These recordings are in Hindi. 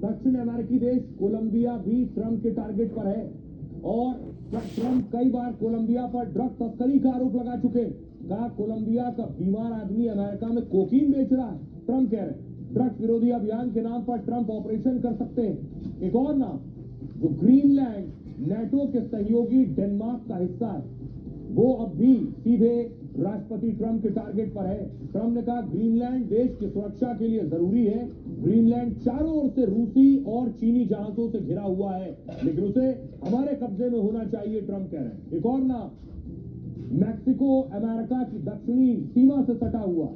दक्षिण अमेरिकी देश कोलंबिया भी ट्रंप के टारगेट पर है और ट्रंप कई बार कोलंबिया पर ड्रग तस्करी का आरोप लगा चुके हैं। कहा कोलंबिया का बीमार आदमी अमेरिका में कोकीन बेच रहा है। ट्रंप कह रहे ड्रग्स विरोधी अभियान के नाम पर ट्रंप ऑपरेशन कर सकते हैं। एक और नाम जो ग्रीनलैंड नेटो के सहयोगी डेनमार्क का हिस्सा है, वो अब भी सीधे राष्ट्रपति ट्रंप के टारगेट पर है। ट्रंप ने कहा ग्रीनलैंड देश की सुरक्षा के लिए जरूरी है। ग्रीनलैंड चारों ओर से रूसी और चीनी जहाजों से घिरा हुआ है, लेकिन उसे हमारे कब्जे में होना चाहिए, ट्रंप कह रहे हैं। एक और नाम मैक्सिको अमेरिका की दक्षिणी सीमा से सटा हुआ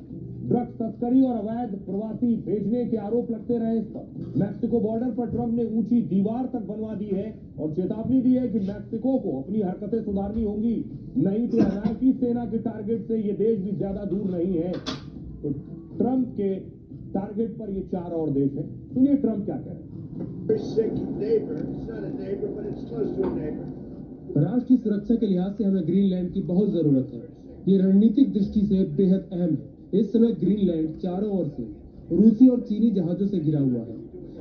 ड्रग्स तस्करी और अवैध प्रवासी भेजने के आरोप लगते रहे इस पर। मैक्सिको बॉर्डर पर ट्रंप ने ऊंची दीवार तक बनवा दी है और चेतावनी दी है कि मैक्सिको को अपनी हरकतें सुधारनी होंगी, नहीं तो अमेरिकी सेना के टारगेट से ये देश भी ज्यादा दूर नहीं है। तो ट्रंप के टारगेट पर ये 4 और देश हैं। सुनिए ट्रंप क्या कह रहे हैं। राष्ट्र की सुरक्षा के लिहाज से हमें ग्रीनलैंड की बहुत जरूरत है। ये रणनीतिक दृष्टि से बेहद अहम है। इस समय ग्रीनलैंड चारों ओर से रूसी और चीनी जहाजों से घिरा हुआ है,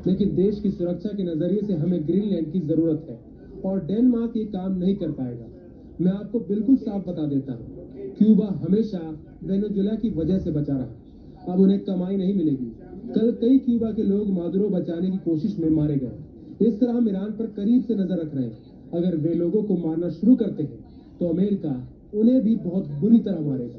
लेकिन देश की सुरक्षा के नजरिए से हमें ग्रीनलैंड की जरूरत है और डेनमार्क ये काम नहीं कर पाएगा। मैं आपको बिल्कुल साफ बता देता हूँ, क्यूबा हमेशा वेनेजुएला की वजह से बचा रहा। अब उन्हें कमाई नहीं मिलेगी। कल कई क्यूबा के लोग मादुरो बचाने की कोशिश में मारे गए। इस तरह हम ईरान पर करीब से नजर रख रहे हैं। अगर वे लोगों को मारना शुरू करते हैं तो अमेरिका उन्हें भी बहुत बुरी तरह मारेगा।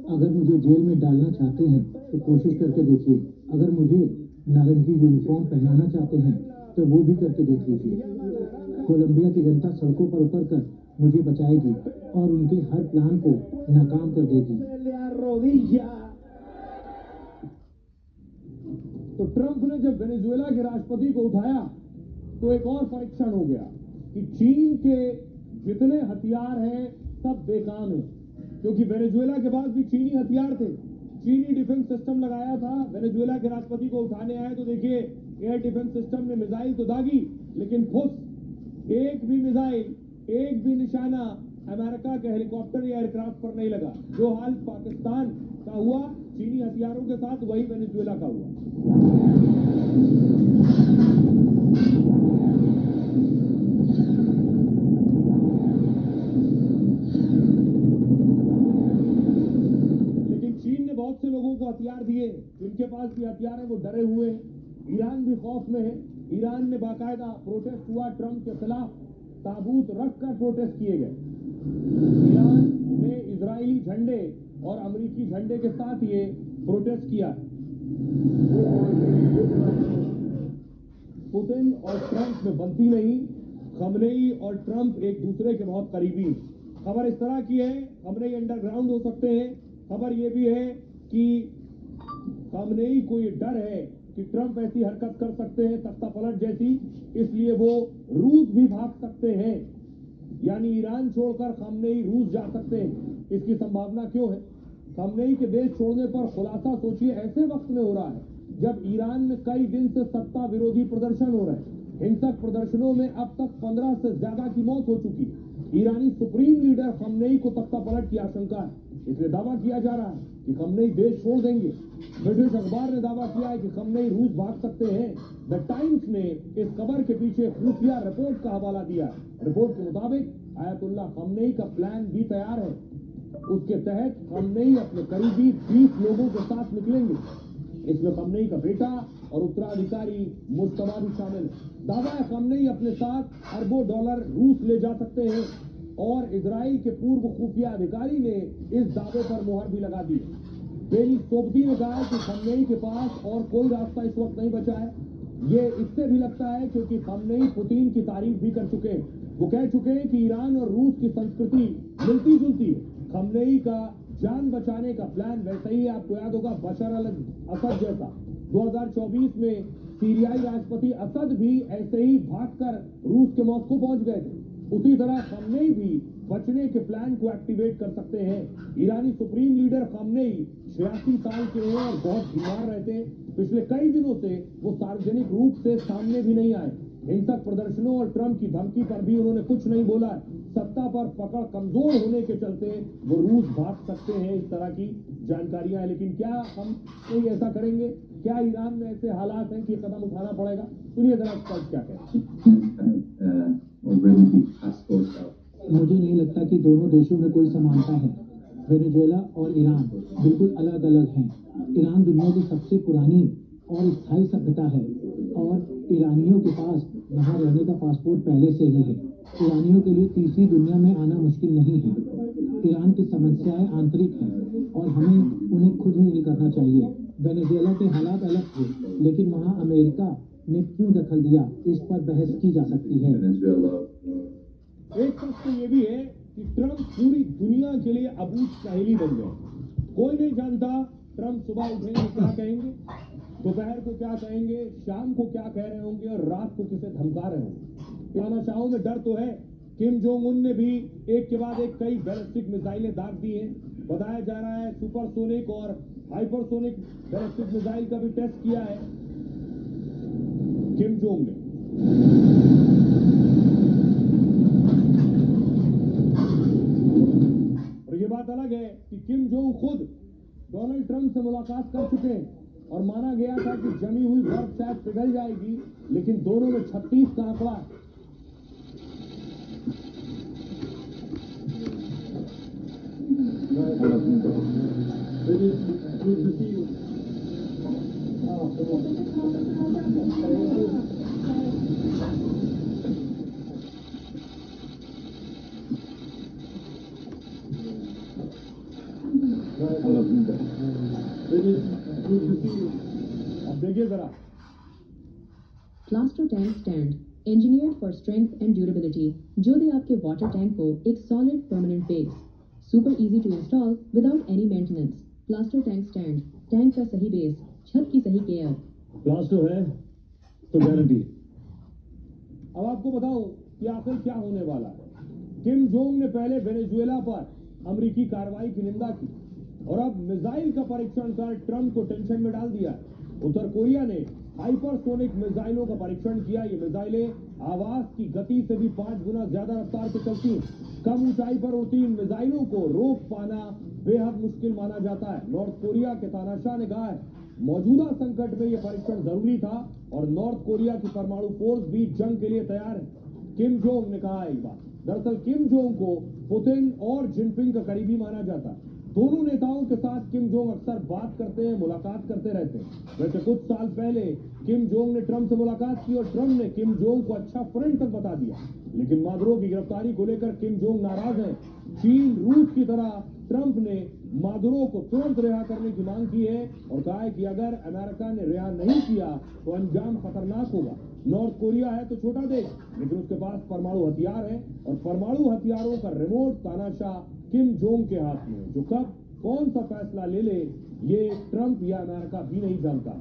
अगर मुझे जेल में डालना चाहते हैं तो कोशिश करके देखिए। अगर मुझे नारंगी यूनिफॉर्म पहनाना चाहते हैं तो वो भी करके देख लीजिए। कोलंबिया की जनता सड़कों पर उतरकर मुझे बचाएगी और उनके हर प्लान को नाकाम कर देगी। तो ट्रंप ने जब वेनेजुएला के राष्ट्रपति को उठाया तो एक और परीक्षण हो गया कि चीन के जितने हथियार हैं सब बेकाम हैं, क्योंकि वेनेजुएला के पास भी चीनी हथियार थे। चीनी डिफेंस सिस्टम लगाया था। वेनेजुएला के राष्ट्रपति को उठाने आए तो देखिए एयर डिफेंस सिस्टम ने मिसाइल तो दागी, लेकिन फुस एक भी मिसाइल, एक भी निशाना अमेरिका के हेलीकॉप्टर या एयरक्राफ्ट पर नहीं लगा। जो हाल पाकिस्तान का हुआ चीनी हथियारों के साथ, वही वेनेजुएला का हुआ। लेकिन चीन ने बहुत से लोगों को हथियार दिए। जिनके पास भी हथियार है वो डरे हुए हैं। ईरान भी खौफ में है। ईरान में बाकायदा प्रोटेस्ट हुआ, ट्रंप के खिलाफ ताबूत रखकर प्रोटेस्ट किए गए। ईरान ने इजरायली झंडे और अमेरिकी झंडे के साथ ये प्रोटेस्ट किया। पुतिन और ट्रंप में बनती नहीं। खमनेई और ट्रंप एक दूसरे के बहुत करीबी हैं। खबर इस तरह की है, खमनेई अंडरग्राउंड हो सकते हैं। खबर यह भी है कि खमनेई को ये डर है कि ट्रंप ऐसी हरकत कर सकते हैं तख्ता पलट जैसी, इसलिए वो रूस भी भाग सकते हैं। यानी ईरान छोड़कर खमनेई रूस जा सकते हैं। इसकी संभावना क्यों है? खमनेई के देश छोड़ने पर खुलासा सोचिए ऐसे वक्त में हो रहा है जब ईरान में कई दिन से सत्ता विरोधी प्रदर्शन हो रहे हैं। हिंसक प्रदर्शनों में अब तक 15 से ज्यादा की मौत हो चुकी है। ईरानी सुप्रीम लीडर खमनेई को तख्ता पलट की आशंका है, इसलिए दावा किया जा रहा है कि खमनेई देश छोड़ देंगे। ब्रिटिश अखबार ने दावा किया है कि खमनेई रूस भाग सकते हैं। द टाइम्स ने इस खबर के पीछे खुफिया रिपोर्ट का हवाला दिया है। रिपोर्ट के मुताबिक आयतुल्लाह खमनेई का प्लान भी तैयार है। उसके तहत खमनेई अपने करीबी 20 लोगों के साथ निकलेंगे। इसमें खमनेई का बेटा और उत्तराधिकारी मुश्तबा भी शामिल है। दावा है खमनेई अपने साथ अरबों डॉलर रूस ले जा सकते हैं और इजराइल के पूर्व खुफिया अधिकारी ने इस दावे पर मुहर भी लगा दी। बेनी सोबती ने कहा कि खमनेई के पास और कोई रास्ता इस वक्त नहीं बचा है। ये इससे भी लगता है क्योंकि खमनेई पुतिन की तारीफ भी कर चुके हैं। वो कह चुके हैं कि ईरान और रूस की संस्कृति मिलती जुलती है। खमनेई का जान बचाने का प्लान वैसा ही है, आपको याद होगा बशर अल असद जैसा। 2024 में सीरियाई राष्ट्रपति असद भी ऐसे ही भागकर रूस के मॉस्को पहुंच गए थे। उसी तरह खमनेई भी बचने के प्लान को एक्टिवेट कर सकते हैं। ईरानी सुप्रीम लीडर खमनेई 86 साल के हैं और बहुत बीमार रहते हैं। पिछले कई दिनों से वो सार्वजनिक रूप से सामने भी नहीं आए। हिंसक प्रदर्शनों और ट्रंप की धमकी पर भी उन्होंने कुछ नहीं बोला है। सत्ता पर पकड़ कमजोर होने के चलते वो रूस भाग सकते हैं, इस तरह की जानकारियां हैं। लेकिन क्या हम कोई ऐसा करेंगे? क्या ईरान में ऐसे हालात हैं कि कदम उठाना पड़ेगा? सुनिए जरा स्पष्ट क्या कहते मुझे नहीं लगता कि दोनों देशों में कोई समानता है। वेनेजुएला और ईरान बिल्कुल अलग अलग हैं। ईरान दुनिया की सबसे पुरानी और स्थायी सभ्यता है और ईरानियों के पास यहाँ रहने का पासपोर्ट पहले से ही है। ईरानियों के लिए तीसरी दुनिया में आना मुश्किल नहीं है। ईरान की समस्याएं आंतरिक हैं और हमें उन्हें खुद ही हल करना चाहिए। वेनेजुएला के हालात अलग थे, लेकिन वहाँ अमेरिका ने क्यों दखल दिया, इस पर बहस की जा सकती है। एक पक्ष तो ये भी है कि ट्रंप पूरी दुनिया के लिए अबूझ पहेली बन गए। कोई नहीं जानता ट्रंप सुबह उठेंगे क्या कहेंगे, दोपहर को क्या कहेंगे, शाम को क्या कह रहे होंगे और रात को किसे धमका रहे होंगे। तानाशाहों में डर तो है। किम जोंग उन ने भी एक के बाद एक कई बैलिस्टिक मिसाइलें दाग दी हैं। बताया जा रहा है सुपरसोनिक और हाइपरसोनिक बैलिस्टिक मिसाइल का भी टेस्ट किया है किम जोंग ने। और ये बात अलग है कि किम जोंग खुद डोनाल्ड ट्रंप से मुलाकात कर चुके हैं और माना गया था कि जमी हुई बर्फ शायद पिघल जाएगी, लेकिन दोनों में 36 का आंकड़ा है। अब देखिए जरा Plasto tank stand engineered for strength and durability, जो दे आपके वाटर टैंक को एक solid permanent base. Super easy to install without any maintenance. Plasto tank stand, tank का सही बेस, छत की सही केयर। प्लास्टो है तो गारंटी। अब आपको बताऊं कि आखिर क्या होने वाला है। किम जोंग ने पहले वेनेजुएला पर अमेरिकी कार्रवाई की निंदा की और अब मिसाइल का परीक्षण कर ट्रंप को टेंशन में डाल दिया। उत्तर कोरिया ने हाइपरसोनिक मिसाइलों का परीक्षण किया। ये मिसाइलें आवाज की गति से भी 5 गुना ज्यादा रफ्तार से चलती हैं। कम ऊंचाई पर उड़ती इन मिसाइलों को रोक पाना बेहद मुश्किल माना जाता है। नॉर्थ कोरिया के तानाशाह ने कहा है मौजूदा संकट में यह परीक्षण जरूरी था और नॉर्थ कोरिया की परमाणु फोर्स भी जंग के लिए तैयार है। किम जोंग ने कहा है ये बात। दरअसल किम जोंग को पुतिन और जिनपिंग का करीबी माना जाता है। दोनों नेताओं के साथ किम जोंग अक्सर बात करते हैं, मुलाकात करते रहते हैं। वैसे कुछ साल पहले किम जोंग ने ट्रंप से मुलाकात की और ट्रंप ने किम जोंग को अच्छा फ्रेंड तक बता दिया। लेकिन मादुरो की गिरफ्तारी को लेकर किम जोंग नाराज हैं। चीन रूस की तरह ट्रंप ने मादुरो को तुरंत रिहा करने की मांग की है और कहा है कि अगर अमेरिका ने रिहा नहीं किया तो अंजाम खतरनाक होगा। नॉर्थ कोरिया है तो छोटा देश, लेकिन उसके पास परमाणु हथियार है और परमाणु हथियारों का रिमोट तानाशाह किम जोंग के हाथ में है। जो कब कौन सा फैसला ले ले ये ट्रंप या अमेरिका भी नहीं जानता।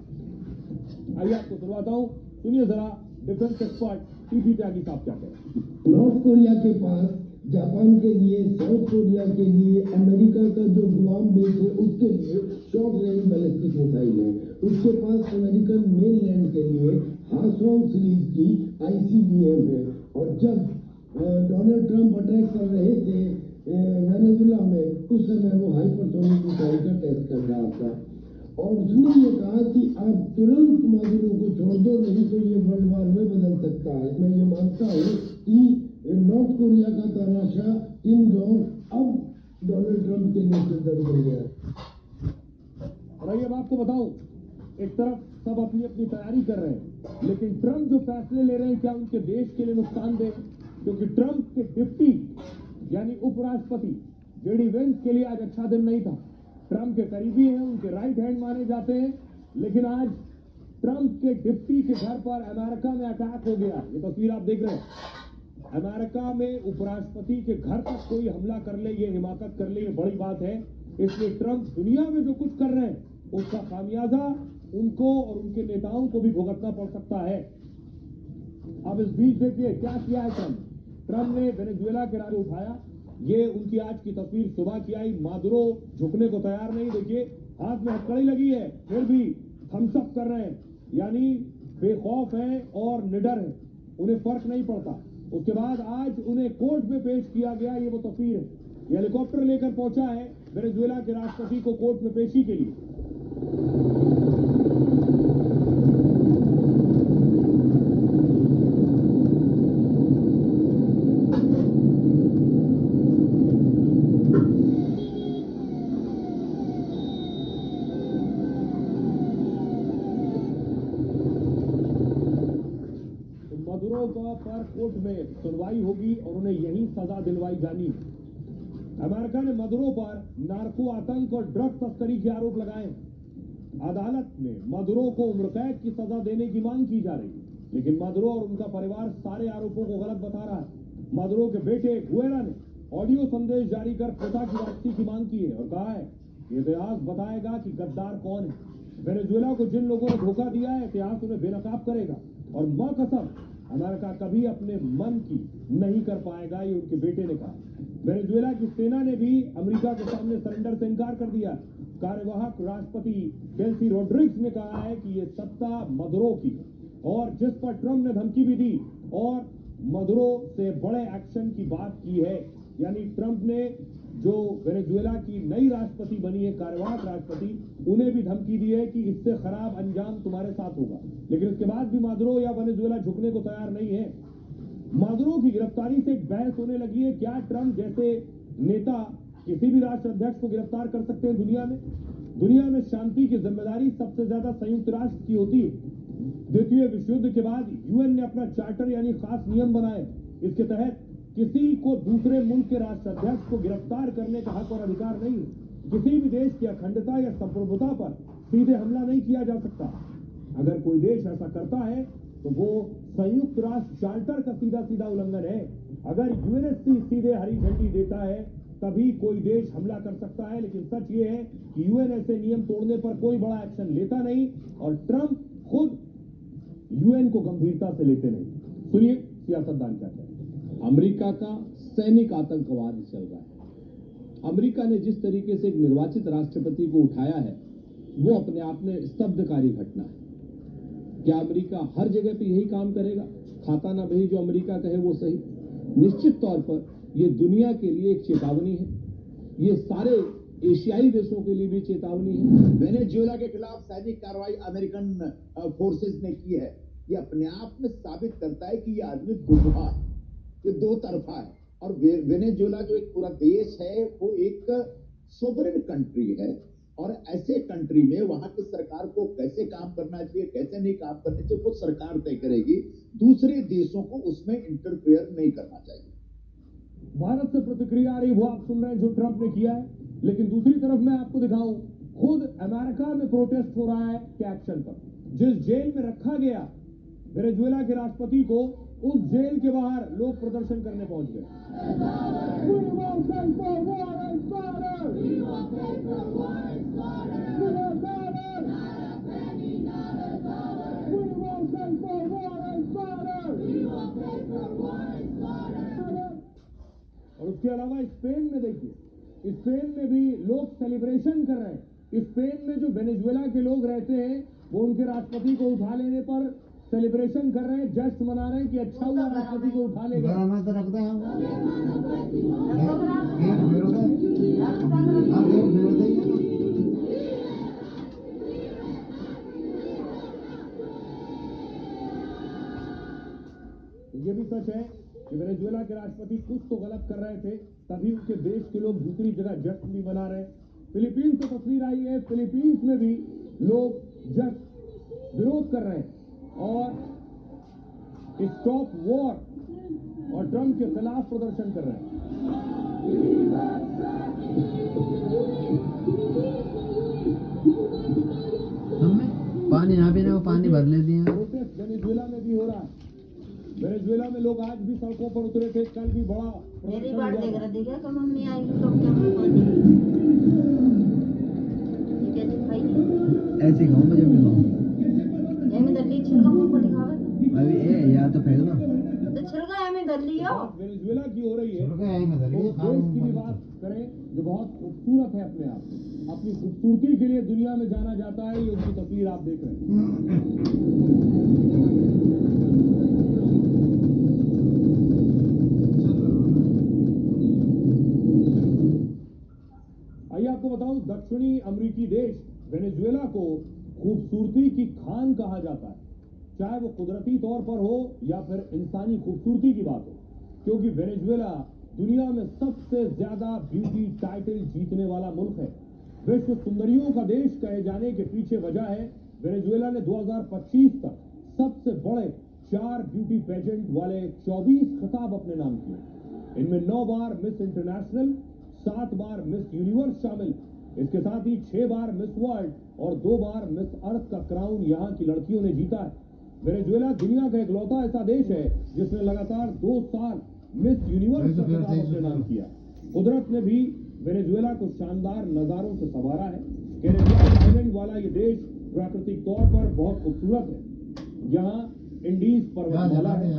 आइए आपको सुनवाता हूं, सुनिए जरा डिफेंस एक्सपर्ट टीपी त्यागी साहब क्या कह रहे हैं। नॉर्थ कोरिया के पास जापान के लिए, साउथ कोरिया के लिए, अमेरिका का जो गुलाम बेस है उसके लिए शॉर्ट रेंज बैलिस्टिक मिसाइल है। उसके पास अमेरिकन मेनलैंड के लिए हासोंग सीरीज की ICBM है। और जब डोनाल्ड ट्रंप अटैक कर रहे थे वेनेजुएला में, उस समय वो हाइपरसोनिक मिसाइल का टेस्ट कर रहा था और उसने ये कहा कि आप तुरंत मादुरो को छोड़ दो, नहीं तो ये वर्ल्ड वार में बदल सकता है। मैं ये मानता हूँ कि नॉर्थ कोरिया का तानाशाह किम जोंग अब डोनाल्ड ट्रंप के लिए दर्द हो गया है। और आइए अब आपको बताऊं, एक तरफ सब अपनी अपनी तैयारी कर रहे हैं, लेकिन ट्रंप जो फैसले ले रहे हैं क्या उनके देश के लिए नुकसानदेह? क्योंकि ट्रंप के डिप्टी यानी उपराष्ट्रपति JD वेंस के लिए आज अच्छा दिन नहीं था। ट्रंप के करीबी हैं, उनके राइट हैंड माने जाते हैं, लेकिन आज ट्रंप के डिप्टी के घर पर अमेरिका में अटैक हो गया। ये तस्वीर आप देख रहे हैं। अमेरिका में उपराष्ट्रपति के घर तक कोई हमला कर ले, ये हिमाकत कर ले, ये बड़ी बात है। इसलिए ट्रंप दुनिया में जो कुछ कर रहे हैं उसका खामियाजा उनको और उनके नेताओं को भी भुगतना पड़ सकता है। अब इस बीच देखिए क्या किया है ट्रंप। ट्रंप ने वेनेजुएला के राज उठाया। ये उनकी आज की तस्वीर सुबह की आई। मादुरो झुकने को तैयार नहीं, देखिए हाथ में हथकड़ी लगी है, फिर भी थम्स अप कर रहे हैं, यानी बेखौफ है और निडर है, उन्हें फर्क नहीं पड़ता। उसके बाद आज उन्हें कोर्ट में पेश किया गया। ये वो तस्वीर है, ये हेलीकॉप्टर लेकर पहुंचा है वेनेजुएला के राष्ट्रपति को कोर्ट में पेशी के लिए। मदुरो पर कोर्ट में सुनवाई होगी और उन्हें यही सजा दिलवाई जानी। अमेरिका ने मदुरो पर नार्को आतंक और ड्रग तस्करी के आरोप लगाए। अदालत में मदुरो को उम्र कैद की सजा देने की मांग की जा रही है, लेकिन मदुरो और उनका परिवार सारे आरोपों को गलत बता रहा है। मदुरो के बेटे गुएरा ने ऑडियो संदेश जारी कर पिता की वापसी की मांग की है और कहा है इतिहास बताएगा कि गद्दार कौन है। वेनेजुएला को जिन लोगों ने धोखा दिया है, इतिहास उन्हें बेनकाब करेगा और मां कसम अमेरिका कभी अपने मन की नहीं कर पाएगा, ये उनके बेटे ने कहा। वेनेजुएला की सेना ने भी अमेरिका के सामने सरेंडर से इनकार कर दिया। कार्यवाहक राष्ट्रपति डेल्सी रोड्रिग्स ने कहा है कि ये सत्ता मदुरो की है और जिस पर ट्रंप ने धमकी भी दी और मदुरो से बड़े एक्शन की बात की है। यानी ट्रंप ने जो वेनेजुएला की नई राष्ट्रपति बनी है, कार्यवाहक राष्ट्रपति, उन्हें भी धमकी दी है कि इससे खराब अंजाम तुम्हारे साथ होगा। लेकिन इसके बाद भी मदुरो या वेनेजुएला झुकने को तैयार नहीं है। मदुरो की गिरफ्तारी से एक बहस होने लगी है, क्या ट्रंप जैसे नेता किसी भी राष्ट्र अध्यक्ष को गिरफ्तार कर सकते हैं दुनिया में? दुनिया में शांति की जिम्मेदारी सबसे ज्यादा संयुक्त राष्ट्र की होती है। द्वितीय विश्व युद्ध के बाद यूएन ने अपना चार्टर यानी खास नियम बनाए। इसके तहत किसी को दूसरे मुल्क के राष्ट्र अध्यक्ष को गिरफ्तार करने का हक और अधिकार नहीं है। किसी भी देश की अखंडता या संप्रभुता पर सीधे हमला नहीं किया जा सकता। अगर कोई देश ऐसा करता है तो वो संयुक्त राष्ट्र चार्टर का सीधा सीधा उल्लंघन है। अगर यूएनएससी सीधे हरी झंडी देता है तभी कोई देश हमला कर सकता है, लेकिन सच ये है कि यूएन ऐसे नियम तोड़ने पर कोई बड़ा एक्शन लेता नहीं और ट्रंप खुद यूएन को गंभीरता से लेते नहीं। सुनिए सियासतदान क्या कहते हैं। अमेरिका का सैनिक आतंकवाद चल रहा है। अमेरिका ने जिस तरीके से एक निर्वाचित राष्ट्रपति को उठाया है वो अपने आप में स्तब्धकारी घटना है। क्या अमेरिका हर जगह पे यही काम करेगा? खाता ना भाई जो अमेरिका कहे वो सही। निश्चित तौर पर ये दुनिया के लिए एक चेतावनी है, ये सारे एशियाई देशों के लिए भी चेतावनी है। वेनेजुएला के खिलाफ सैनिक कार्रवाई अमेरिकन फोर्सेस ने की है। ये अपने आप में साबित करता है कि ये आदमी गुमराह है, ये दो तरफा है। और वेनेजुएला जो एक पूरा देश है वो एक सोवरेन कंट्री है और ऐसे कंट्री में वहां की सरकार को कैसे काम करना चाहिए, कैसे नहीं काम करना चाहिए, वो सरकार तय करेगी। दूसरे देशों को उसमें इंटरफेयर नहीं करना चाहिए। भारत से प्रतिक्रिया आ रही वो आप सुन रहे हैं जो ट्रंप ने किया है, लेकिन दूसरी तरफ मैं आपको दिखाऊं खुद अमेरिका में प्रोटेस्ट हो रहा है के एक्शन पर। जिस जेल में रखा गया वेनेजुएला के राष्ट्रपति को, उस जेल के बाहर लोग प्रदर्शन करने पहुंच गए। और उसके अलावा स्पेन में देखिए, स्पेन में भी लोग सेलिब्रेशन कर रहे हैं। स्पेन में जो वेनेजुएला के लोग रहते हैं वो उनके राष्ट्रपति को उठा लेने पर सेलिब्रेशन कर रहे हैं, जश्न मना रहे हैं कि अच्छा हुआ राष्ट्रपति को उठा ले गए। ये भी सच है कि वेनेजुएला के राष्ट्रपति कुछ तो गलत कर रहे थे, तभी उनके देश के लोग दूसरी जगह जश्न भी मना रहे हैं। फिलीपींस से तस्वीर आई है, फिलीपींस में भी लोग जश्न विरोध कर रहे हैं और स्टॉप वॉर और ट्रंप के खिलाफ प्रदर्शन कर रहे हैं। पानी यहाँ भी ना, वो पानी भर लेती है। प्रोटेस्ट वेनेजुएला में भी हो रहा है। वेनेजुएला में लोग आज भी सड़कों पर उतरे थे, कल भी बड़ा मेरी बात देख रहा देखा कब मम्मी आई तो क्या पानी ये कैसे खाई ऐसे खाऊं मैं जब भी खाऊं। ये मैं दल्ली छिलका मुंह पर दिखावे अभी ए या तो फेंक दो तो छिलका है मैं दल्ली हो। वेनेजुएला की हो रही है। उस देश की भी बात करें जो बहुत खूबसूरत है अपने आप में, अपनी खूबसूरती के लिए दुनिया में जाना जाता है। ये उसकी तस्वीर आप देख रहे हैं। दक्षिणी अमेरिकी देश वेनेजुएला को खूबसूरती की खान कहा जाता है, चाहे वो कुदरती तौर पर हो या फिर इंसानी खूबसूरती की बात हो, क्योंकि वेनेजुएला दुनिया में सबसे ज्यादा ब्यूटी टाइटल जीतने वाला मुल्क है। विश्व सुंदरियों का देश कहे जाने के पीछे वजह है वेनेजुएला ने 2025 तक सबसे बड़े 4 ब्यूटी पेजेंट वाले 24 खिताब अपने नाम किए। इनमें 9 बार मिस इंटरनेशनल, 7 बार मिस यूनिवर्स शामिल। इसके साथ ही 6 बार मिस वर्ल्ड और 2 बार मिस अर्थ का क्राउन यहां की लड़कियों ने जीता है। वेनेजुएला दुनिया का इकलौता ऐसा देश है जिसने लगातार 2 साल मिस यूनिवर्स का खिताब अपने नाम किया। कुदरत ने भी वेनेजुएला को शानदार नजारों से संवारा है। कैरेबियन आइलैंड वाला ये देश प्राकृतिक तौर पर बहुत खूबसूरत है। यहाँ इंडीज पर्वतमाला है,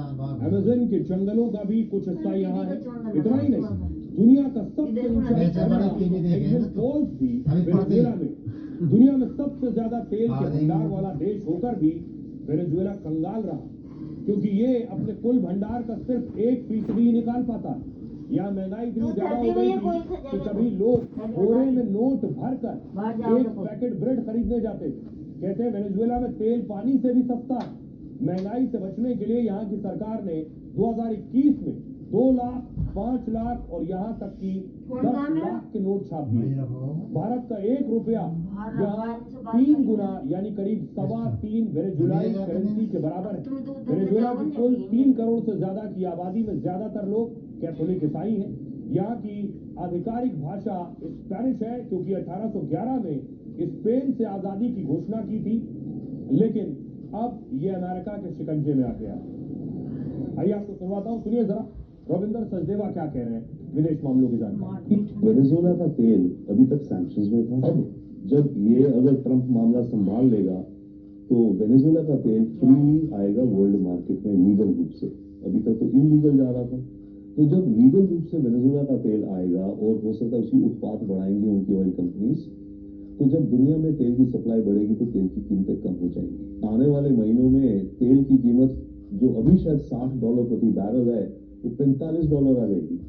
अमेज़न के जंगलों का भी कुछ हिस्सा यहाँ है। इतना ही नहीं, दुनिया का सबसे ऊंचा एग्जिट फॉल्स भी वेनेजुएला में। दुनिया में सबसे ज्यादा तेल के भंडार वाला देश होकर भी वेनेजुएला कंगाल रहा, क्योंकि ये अपने कुल भंडार का सिर्फ 1% ही निकाल पाता है। यहाँ महंगाई इतनी ज्यादा हो गई थी कि कभी लोग बोरे में नोट भरकर एक पैकेट ब्रेड खरीदने जाते थे। कहते हैं वेनेजुएला में तेल पानी से भी सस्ता है। महंगाई से बचने के लिए यहाँ की सरकार ने 2021 में 2 लाख, 5 लाख और यहाँ तक कि 10 लाख के नोट छाप दिए। भारत का 1 रुपया यहाँ 3 गुना यानी करीब 3.25 वेनेजुएलाई करेंसी के बराबर है। वेनेजुएला की कुल 3 करोड़ से ज्यादा की आबादी में ज्यादातर लोग कैथोलिक ईसाई हैं। यहाँ की आधिकारिक भाषा स्पेनिश है, क्योंकि 1811 में स्पेन से आजादी की घोषणा की थी, लेकिन अब ये अमेरिका के शिकंजे में आ गया। आइए आपको सुनवाता हूँ, सुनिए जरा रविंदर सचदेवा क्या कह रहे हैं विदेश मामलों की जानकारी। वेनेजुएला का तेल अभी तक सैंक्शंस में था। अब जब ये अगर ट्रंप मामला संभाल लेगा तो वेनेजुएला का तेल फ्रीली आएगा वर्ल्ड मार्केट में लीगल रूप से। अभी तक तो इलीगल जा रहा था, तो जब लीगल रूप से वेनेजुएला का तेल आएगा और हो सकता है उसकी उत्पाद बढ़ाएंगे उनकी ऑयल कंपनीज, तो जब दुनिया में तेल की सप्लाई बढ़ेगी तो तेल की कीमतें कम हो जाएंगी। आने वाले महीनों में तेल की कीमत जो अभी शायद $60 प्रति बैरल है वो $45 आ जाएगी।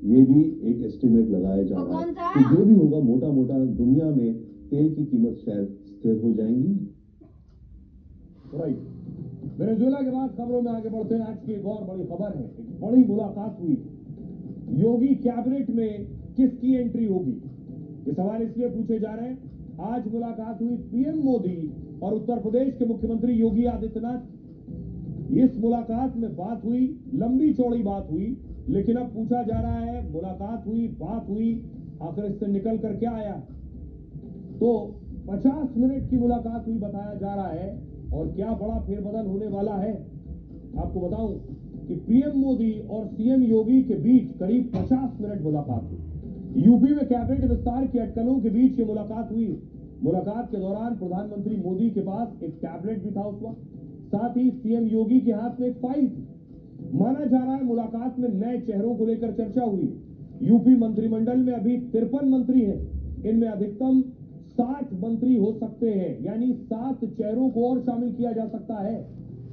ये भी एक एस्टिमेट लगाया जा रहा है। तो जो भी होगा मोटा मोटा दुनिया में तेल की कीमत शायद स्थिर हो जाएंगी। राइट। वेनेजुएला के बाद खबरों में आगे बढ़ते हैं। आज की एक और बड़ी खबर है, एक बड़ी मुलाकात हुई। योगी कैबिनेट में किसकी एंट्री होगी, ये सवाल इसलिए पूछे जा रहे हैं। आज मुलाकात हुई पीएम मोदी और उत्तर प्रदेश के मुख्यमंत्री योगी आदित्यनाथ। इस मुलाकात में बात हुई, लंबी चौड़ी बात हुई, लेकिन अब पूछा जा रहा है मुलाकात हुई, बात हुई, आखिर इससे निकल कर क्या आया। तो 50 मिनट की मुलाकात हुई बताया जा रहा है, और क्या बड़ा फेरबदल होने वाला है। आपको बताऊं कि पीएम मोदी और सीएम योगी के बीच करीब 50 मिनट मुलाकात हुई। यूपी में कैबिनेट विस्तार की अटकलों के बीच ये मुलाकात हुई। मुलाकात के दौरान प्रधानमंत्री मोदी के पास एक टैबलेट भी था उस वक्त, साथ ही सीएम योगी के हाथ में एक फाइल थी। माना जा रहा है मुलाकात में नए चेहरों को लेकर चर्चा हुई। यूपी मंत्रिमंडल में अभी 53 मंत्री हैं, इनमें अधिकतम 60 मंत्री हो सकते हैं, यानी 7 चेहरों को और शामिल किया जा सकता है।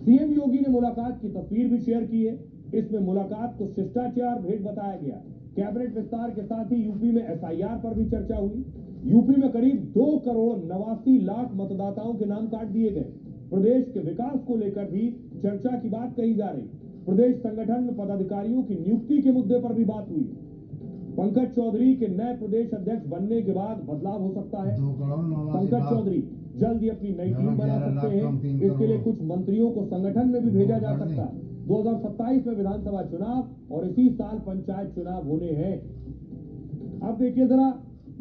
सीएम योगी ने मुलाकात की तस्वीर भी शेयर की है। इसमें मुलाकात को शिष्टाचार भेंट बताया गया। कैबिनेट विस्तार के साथ ही यूपी में एसआईआर पर भी चर्चा हुई। यूपी में करीब 2 करोड़ 89 लाख मतदाताओं के नाम काट दिए गए। प्रदेश के विकास को लेकर भी चर्चा की बात कही जा रही। प्रदेश संगठन में पदाधिकारियों की नियुक्ति के मुद्दे पर भी बात हुई। पंकज चौधरी के नए प्रदेश अध्यक्ष बनने के बाद बदलाव हो सकता है। पंकज चौधरी जल्द ही अपनी नई टीम बना सकते हैं। इसके लिए कुछ मंत्रियों को संगठन में भी भेजा जा सकता है। 2027 में विधानसभा चुनाव और इसी साल पंचायत चुनाव होने हैं। अब देखिए जरा,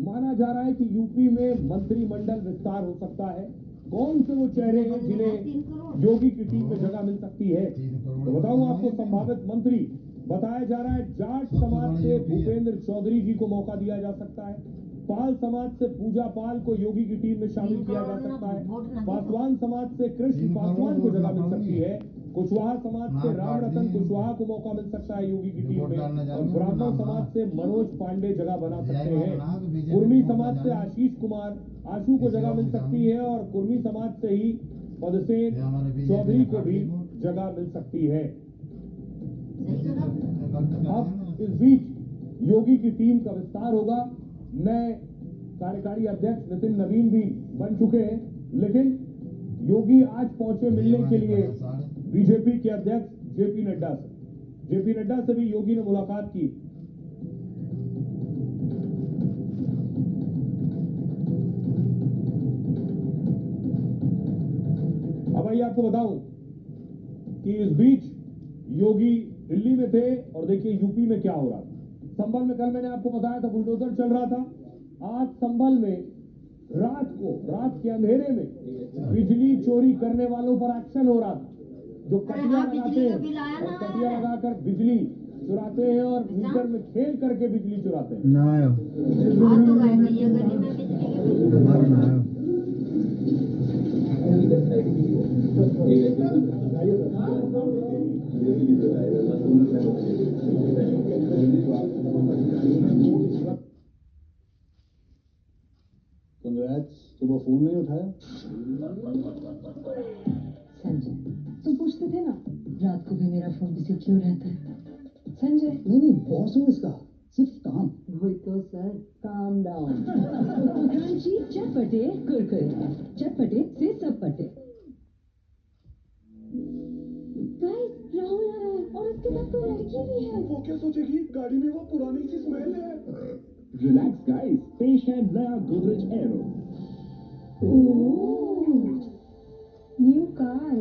माना जा रहा है कि यूपी में मंत्रिमंडल विस्तार हो सकता है। कौन से वो चेहरे हैं जिन्हें योगी की टीम में जगह मिल सकती है, तो बताऊं आपको। संभावित मंत्री बताया जा रहा है, जाट समाज से भूपेंद्र चौधरी जी को मौका दिया जा सकता है। पाल समाज से पूजा पाल को योगी की टीम में शामिल किया जा सकता है। पासवान समाज से कृष्ण पासवान को जगह मिल सकती है। कुशवाहा समाज से राम रतन कुशवाहा को मौका मिल सकता है योगी की टीम में। और ब्राह्मण समाज से मनोज पांडे जगह बना सकते हैं। कुर्मी समाज से आशीष कुमार आशु को जगह मिल सकती है, और कुर्मी समाज से ही पदसेन चौधरी को भी जगह मिल सकती है। अब इस बीच योगी की टीम का विस्तार होगा, नए कार्यकारी अध्यक्ष नितिन नवीन भी बन चुके हैं, लेकिन योगी आज पहुंचे मिलने के लिए बीजेपी के अध्यक्ष जेपी नड्डा से। जेपी नड्डा से भी योगी ने मुलाकात की। अब आइए आपको बताऊं कि इस बीच योगी दिल्ली में थे और देखिए यूपी में क्या हो रहा था। संभल में कल मैंने आपको बताया था बुलडोजर चल रहा था। आज संभल में रात के अंधेरे में बिजली चोरी करने वालों पर एक्शन हो रहा था, जो कटिया लगाते हैं और कटिया लगाकर बिजली चुराते हैं और मीटर में खेल करके बिजली चुराते हैं। ना आयो तो गए भैया गली में बिजली के बिल। हमारा ना आयो। कंग्रेट्स, सुबह फोन नहीं उठाया? संजय, तुम पूछते थे ना रात को भी मेरा फोन बिजी क्यों रहता है? संजय, नहीं बॉस हूँ इसका, सिर्फ काम। वही तो सर, काम डाउन। क्रंची चटपटे कुरकुरे, चटपटे से सब पटे। गाइस, राहुल आ रहा है और उसके साथ कोई लड़की भी है। वो क्या सोचेगी? गाड़ी में वो पुरानी सी स्मेल है। रिलैक्स गाइस, पेश है नया Godrej arrow. New car.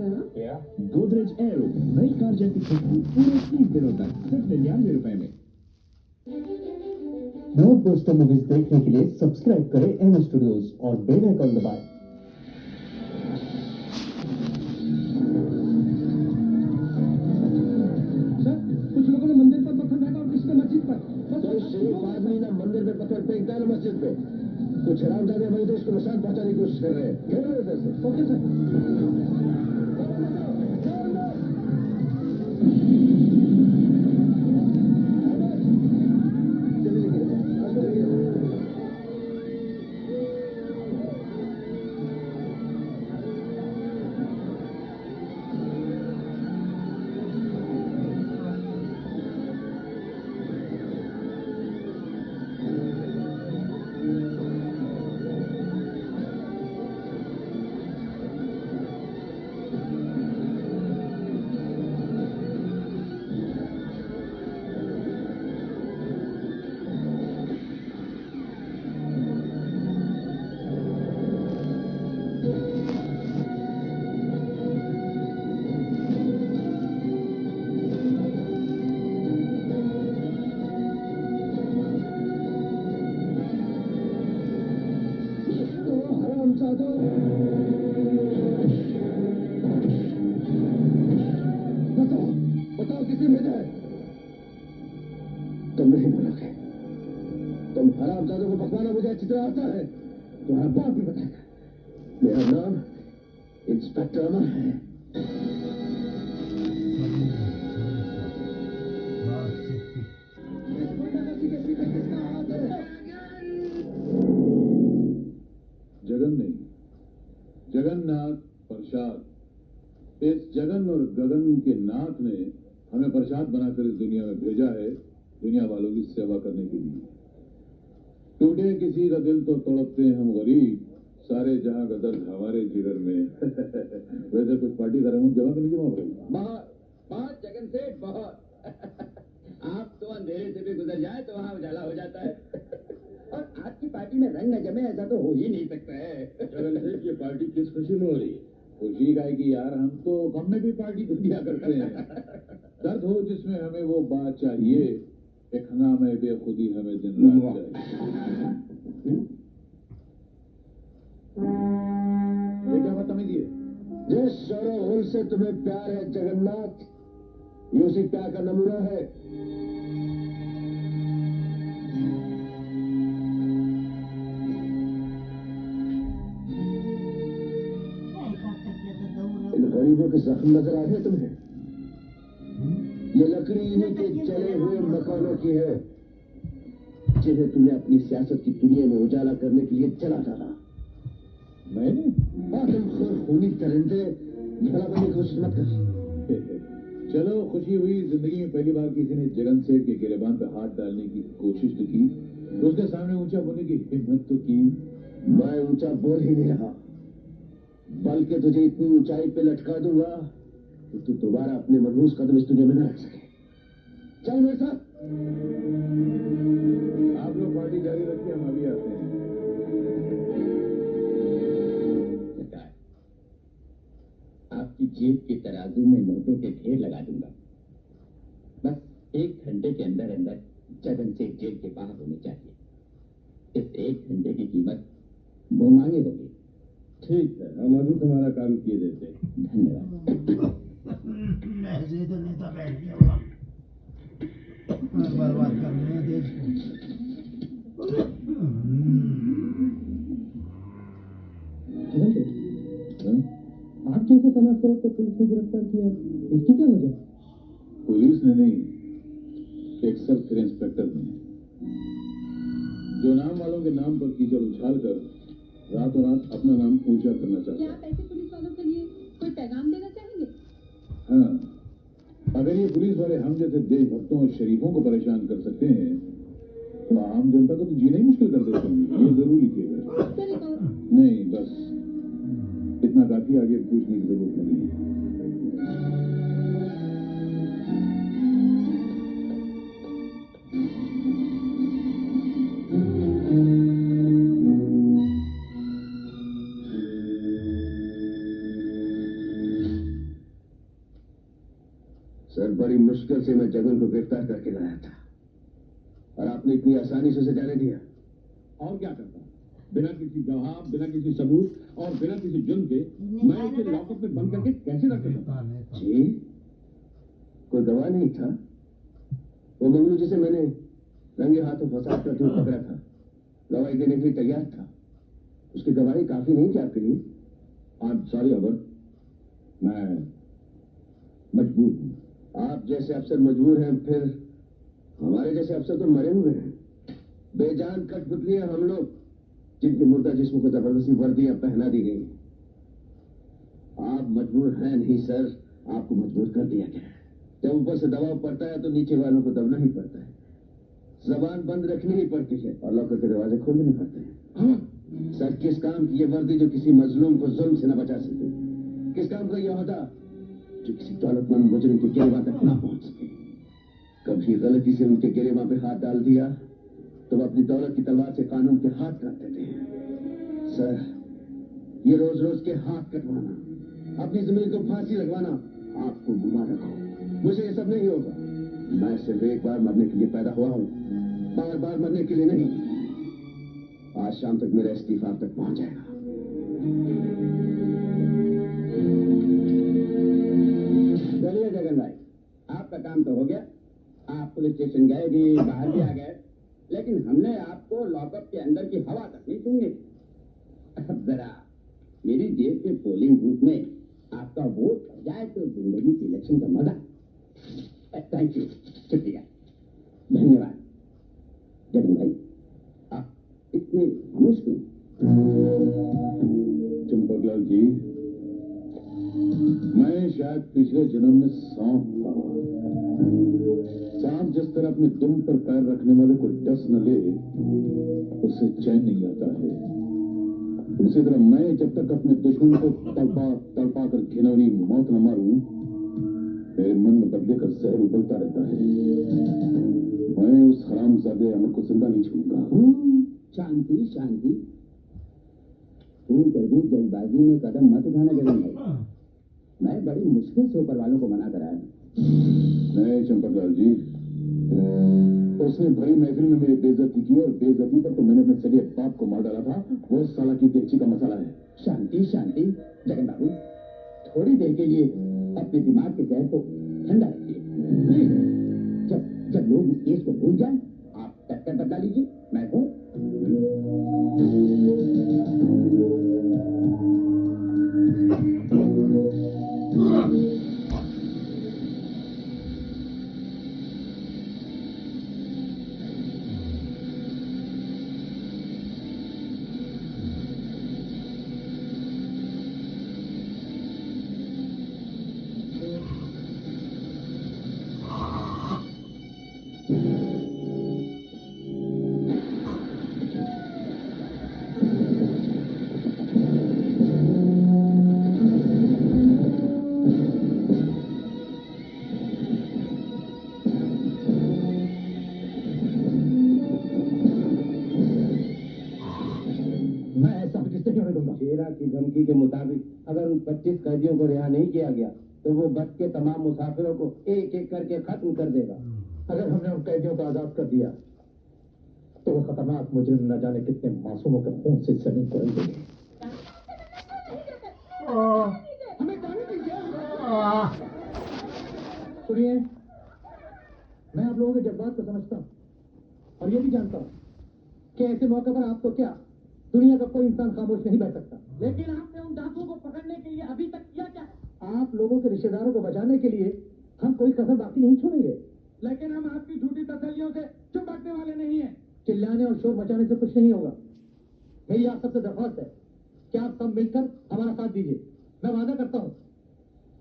Godrej arrow नई कार जैसी खुशबू पूरे 30 दिनों तक सिर्फ 99 रुपए में। ब्लॉकबस्टर मूवीज देखने के लिए सब्सक्राइब करें एम स्टूडियोज और बेल आइकन दबाएं। सर, कुछ लोगों ने मंदिर पर पत्थर फेंका और किसी ने मस्जिद पर। कोई शरीफ आदमी ना मंदिर पे पत्थर फेंकता है ना मस्जिद पे। कुछ हरामजादे वही तो इसको नुकसान पहुंचाने की कोशिश कर रहे हैं। घेर लो इधर से। Okay sir. बताओ किसने भेजा है? तुम नहीं बोलोगे। तुम हरामजादों को पकवाना मुझे अच्छी तरह आता है। तुम्हारा बाप भी बताएगा। मेरा नाम इंस्पेक्टर अमर है। जगन नहीं, जगन्नाथ प्रसाद। इस जगन और गगन के नाथ ने हमें प्रसाद बनाकर इस दुनिया में भेजा है, दुनिया वालों की सेवा करने के लिए। टूटे किसी का दिल तो तड़पते हैं हम गरीब, सारे जहां का दर्द हमारे जिगर में। वैसे कुछ पार्टी का रंग जमा करनी जमा पड़ेगी। बहुत जगन सेठ बहुत। आप तो अंधेरे से भी गुजर जाए तो वहाँ उजाला हो जाता है। और आपकी पार्टी में रंग न जमे ऐसा तो हो ही नहीं सकता है। जगन सेठ, ये पार्टी किस खुशी में हो रही है? खुशी का है कि यार हम तो गम में भी पार्टी दे दिया करते हैं। दर्द हो जिसमें हमें वो बात चाहिए, एक हंगामे बेखुदी हमें दिन रात चाहिए। ये क्या बदतमीजी है? जिस शोरोगुल से तुम्हें प्यार है जगन्नाथ, ये उसी प्यार का नमूना है। इन गरीबों के जख्म नजर आ रहे हैं तुम्हें? ये लकड़ी इन्हीं के जले हुए मकानों की है, जिन्हें तुमने अपनी सियासत की दुनिया में उजाला करने के लिए जला डाला। मैंने? तुम खूनी दरिंदे, भला बनने की कोशिश मत कर। चलो खुशी हुई, जिंदगी में पहली बार किसी ने जगन सेठ के गिरेबान पे हाथ डालने की कोशिश तो की, तो उसके सामने ऊंचा बोलने की हिम्मत तो की। मैं ऊंचा बोल ही नहीं रहा, बल्कि तुझे इतनी ऊंचाई पे लटका दूंगा कि तू दोबारा अपने मनहूस कदम इस दुनिया में न रख सके। चल मेरे साथ। आप लोग पार्टी जारी रखिए, हम अभी आते हैं। सरकार, आपकी जेब के तराजू में नोटों के ढेर लगा दूंगा। बस 1 घंटे के अंदर अंदर जगन से जेल के बाहर होने चाहिए। इस 1 घंटे की कीमत मुंह मांगे होगी। ठीक है, हम अभी तुम्हारा काम किए देते हैं। धन्यवाद। ऐसे ही तो नेता बैठ गया होगा, बर्बाद कर रहे हैं देश को। आप जैसे तनासर को पुलिस ने गिरफ्तार किया, इसकी क्या वजह? पुलिस ने नहीं, एक सब फिर इंस्पेक्टर ने, जो नाम वालों के नाम पर कीचड़ उछाल कर रातों रात अपना नाम ऊंचा करना चाहता क्या है। आप ऐसे पुलिस वालों के लिए कोई पैगाम देना चाहेंगे? हाँ, अगर ये पुलिस वाले हम जैसे देशभक्तों और शरीफों को परेशान कर सकते हैं, तो आम जनता को तो जीना ही मुश्किल कर देते होंगे। ये जरूर लिखिएगा। सर एक और नहीं, बस इतना काफी, आगे पूछने की जरूरत नहीं है। सर, बड़ी मुश्किल से मैं जगन को गिरफ्तार करके लाया था और आपने इतनी आसानी से उसे जाने दिया। और क्या करता, बिना किसी गवाह, बिना किसी सबूत और बिना किसी जुर्म के मैं उसे लॉकअप में बंद करके कैसे रख सकता? जी, कोई गवाह नहीं था? वो मंगलू जिसे मैंने रंगे हाथों फंसा कर दूर पकड़ा था, गवाही देने के लिए तैयार था। उसकी गवाही काफी नहीं क्या आपके लिए? आई एम सॉरी अबर, मैं मजबूर हूं। आप जैसे अफसर मजबूर हैं, फिर हमारे जैसे अफसर तो मरे हुए हैं। बेजान कठपुतली हैं हम लोग, जिनके मुर्दा जिस्म को जबरदस्ती वर्दियां पहना दी गई। आप मजबूर हैं नहीं सर, आपको मजबूर कर दिया गया है। जब ऊपर से दबाव पड़ता है तो नीचे वालों को दबना ही पड़ता है। जबान बंद रखनी ही पड़ती है और लॉकर के दरवाजे खोलने नहीं पड़ते हैं। सर, किस काम की ये वर्दी जो किसी मजलूम को जुल्म से न बचा सके? किस काम का यह होता जो किसी दौलतमंद मुजरिम के गिरेबां तक न पहुंच सके? कभी गलती से उनके गिरेबां पे हाथ डाल दिया तो वो अपनी दौलत की तलवार से कानून के हाथ काट देते हैं। सर, ये रोज रोज के हाथ कटवाना, अपनी जमीन को फांसी लगवाना आपको मुबारक हो। मुझे ये सब नहीं होगा। मैं सिर्फ एक बार मरने के लिए पैदा हुआ हूं, बार बार मरने के लिए नहीं। आज शाम तक मेरा इस्तीफा आप तक पहुंच जाएगा। चलिए जगन भाई, आपका काम तो हो गया। आप पुलिस स्टेशन गए भी, बाहर भी आ गए, लेकिन हमने आपको लॉकअप के अंदर की हवा तक नहीं सूंघने दी। अब जरा मेरी जेब के पोलिंग बूथ में आपका वोट पड़ जाए तो जिंदगी की इलेक्शन का मजा। थैंक यू, शुक्रिया, धन्यवाद। जगन भाई, आप इतने खामोश क्यों? चंपकलाल जी, मैं शायद पिछले जन्म में सांप था। सांप जिस तरह अपने दुम पर पैर रखने वाले को डस न ले, उसे चैन नहीं आता है, उसी तरह मैं जब तक अपने दुश्मन को तड़पा तड़पा कर घिनौनी मौत न मारूं, मेरे मन में बदले का जहर उबलता रहता है। मैं उस हरामजादे अमर को जिंदा नहीं छोड़ूंगा। शांति शांति, फूल गर्दी जल्दबाजी में कदम मत उठाना जगन भाई। मैं बड़ी मुश्किल से ऊपर वालों को मना कराया। नहीं चंपकलाल जी, उसने भरी महफिल में मेरी बेइज्जती की और बेइज्जती पर तो मैंने अपने सगे बाप को मार डाला था। वो साला की देगची का मसाला है। शांति शांति, जगन बाबू, थोड़ी देर के लिए अपने दिमाग के जहर को ठंडा रखिए। जब लोग इस केस को भूल जाएं, आप टक्कर बदला लीजिए, मैं हूं। नीति के मुताबिक अगर उन 25 कैदियों को रिहा नहीं किया गया तो वो बस के तमाम मुसाफिरों को एक एक करके खत्म कर देगा। अगर हमने उन कैदियों को आजाद कर दिया तो वो खतरनाक मुजरिम न जाने कितने मासूमों के खून से जमीन को रंग देंगे। हमें जाने दीजिए। सुनिए, मैं आप लोगों के जज्बात को समझता हूँ और ये भी जानता हूँ कि ऐसे मौके पर आपको क्या दुनिया का कोई इंसान खामोश नहीं बैठ सकता। लेकिन आपने उन डाकुओं को पकड़ने के लिए अभी तक किया क्या? आप लोगों के रिश्तेदारों को बचाने के लिए हम कोई कसर बाकी नहीं छोड़ेंगे। लेकिन हम आपकी झूठी तसल्लियों से चुप बैठने वाले नहीं हैं। चिल्लाने और शोर मचाने से कुछ नहीं होगा। मेरी आप सबसे दरख्वास्त है कि आप सब मिलकर हमारा साथ दीजिए। मैं वादा करता हूँ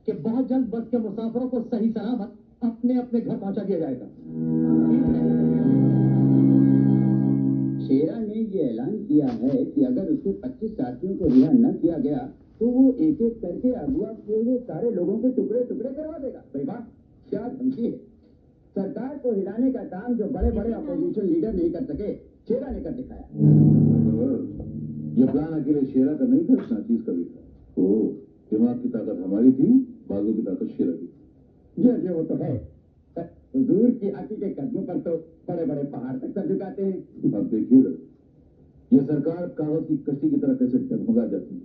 कि बहुत जल्द बस के मुसाफिरों को सही सलामत अपने अपने घर पहुंचा दिया जाएगा। शेरा ने ये ऐलान किया है कि अगर उसके 25 साथियों को रिहा न किया गया तो वो एक एक करके अगवा किए हुए सारे लोगों के टुकड़े टुकड़े करवा देगा। भाई वाह, क्या धमकी है। सरकार को हिलाने का काम जो बड़े बड़े अपोजिशन लीडर नहीं कर सके, शेरा ने कर दिखाया। ये प्लान अकेले शेरा का नहीं था, नाचीज का भी था। ओ, दिमाग की ताकत हमारी थी, बाजू की ताकत शेरा की। ये वो तो है। हुजूर की आकी के कदमों पर तो बड़े बड़े पहाड़ तक सर झुकाते हैं। अब देखिएगा ये सरकार कागज की कश्ती की तरह कैसे डगमगा जाती है।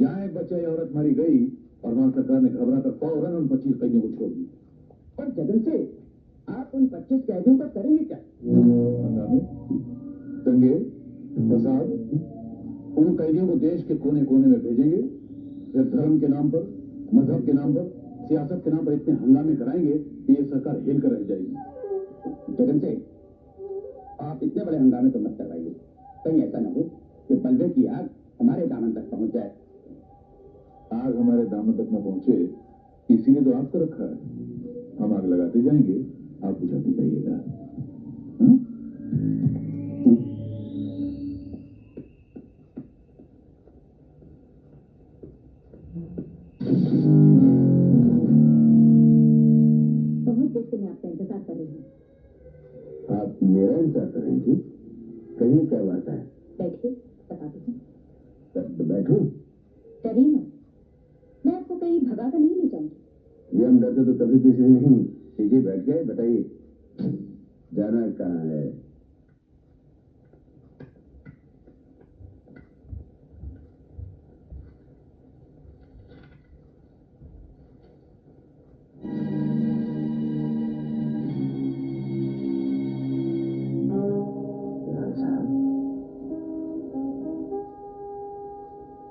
यहाँ एक बच्चा या औरत मारी गई और वहां सरकार ने घबरा कर फौरन उन 25 कैदियों को छोड़ दिया। और जगन से आप उन 25 कैदियों का करेंगे क्या? हंगामे, दंगे, फसाद, उन कैदियों को देश के कोने कोने में भेजेंगे। फिर धर्म के नाम पर, मजहब के नाम पर, सियासत के नाम पर इतने हंगामे कराएंगे कि ये सरकार हिल कर रह जाएगी। जगन से आप इतने बड़े हंगामे तो मत करवाइए, कहीं ऐसा न हो कि बलवे की आग हमारे दामन तक पहुंच जाए। आग हमारे दामन तक न पहुंचे इसीलिए तो आपको रखा है। हम आग लगाते जाएंगे, आप बुझाते जाइएगा। हाँ? बहुत देर से मैं आपका इंतजार कर रही हूँ। आप मेरा इंतजार कर रही थी? कहीं क्या बात है? बैठिए, बताती हूँ। बैठू? डरिए मत, मैं आपको कहीं भगा कर नहीं ले जाऊंगी। ये हम डरते तो कभी किसी से नहीं। सीधे बैठ गए, बताइए जाना कहाँ है?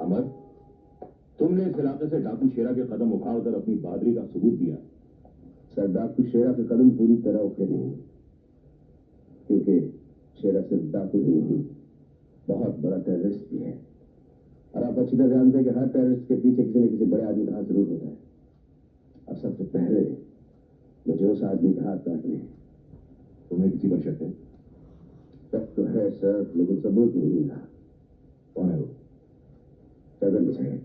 अमर, तुमने इस इलाके से डाकू शेरा के कदम उखाड़कर अपनी बहादुरी का सबूत दिया। सर, डाकू शेरा के कदम पूरी तरह उठे नहीं, क्योंकि शेरा सिर्फ डाकू ही नहीं, बहुत बड़ा टेररिस्ट भी है। और आप अच्छी तरह जानते हैं कि हर टेररिस्ट के पीछे किसी न किसी बड़े आदमी का हाथ जरूर होता है। अब सबसे पहले मुझे उस आदमी का हाथ काटने हैं। तुम्हें किसी पर शक है? शक तो है सर, लेकिन सबूत नहीं मिला। कौन है वो? छगन सिंह।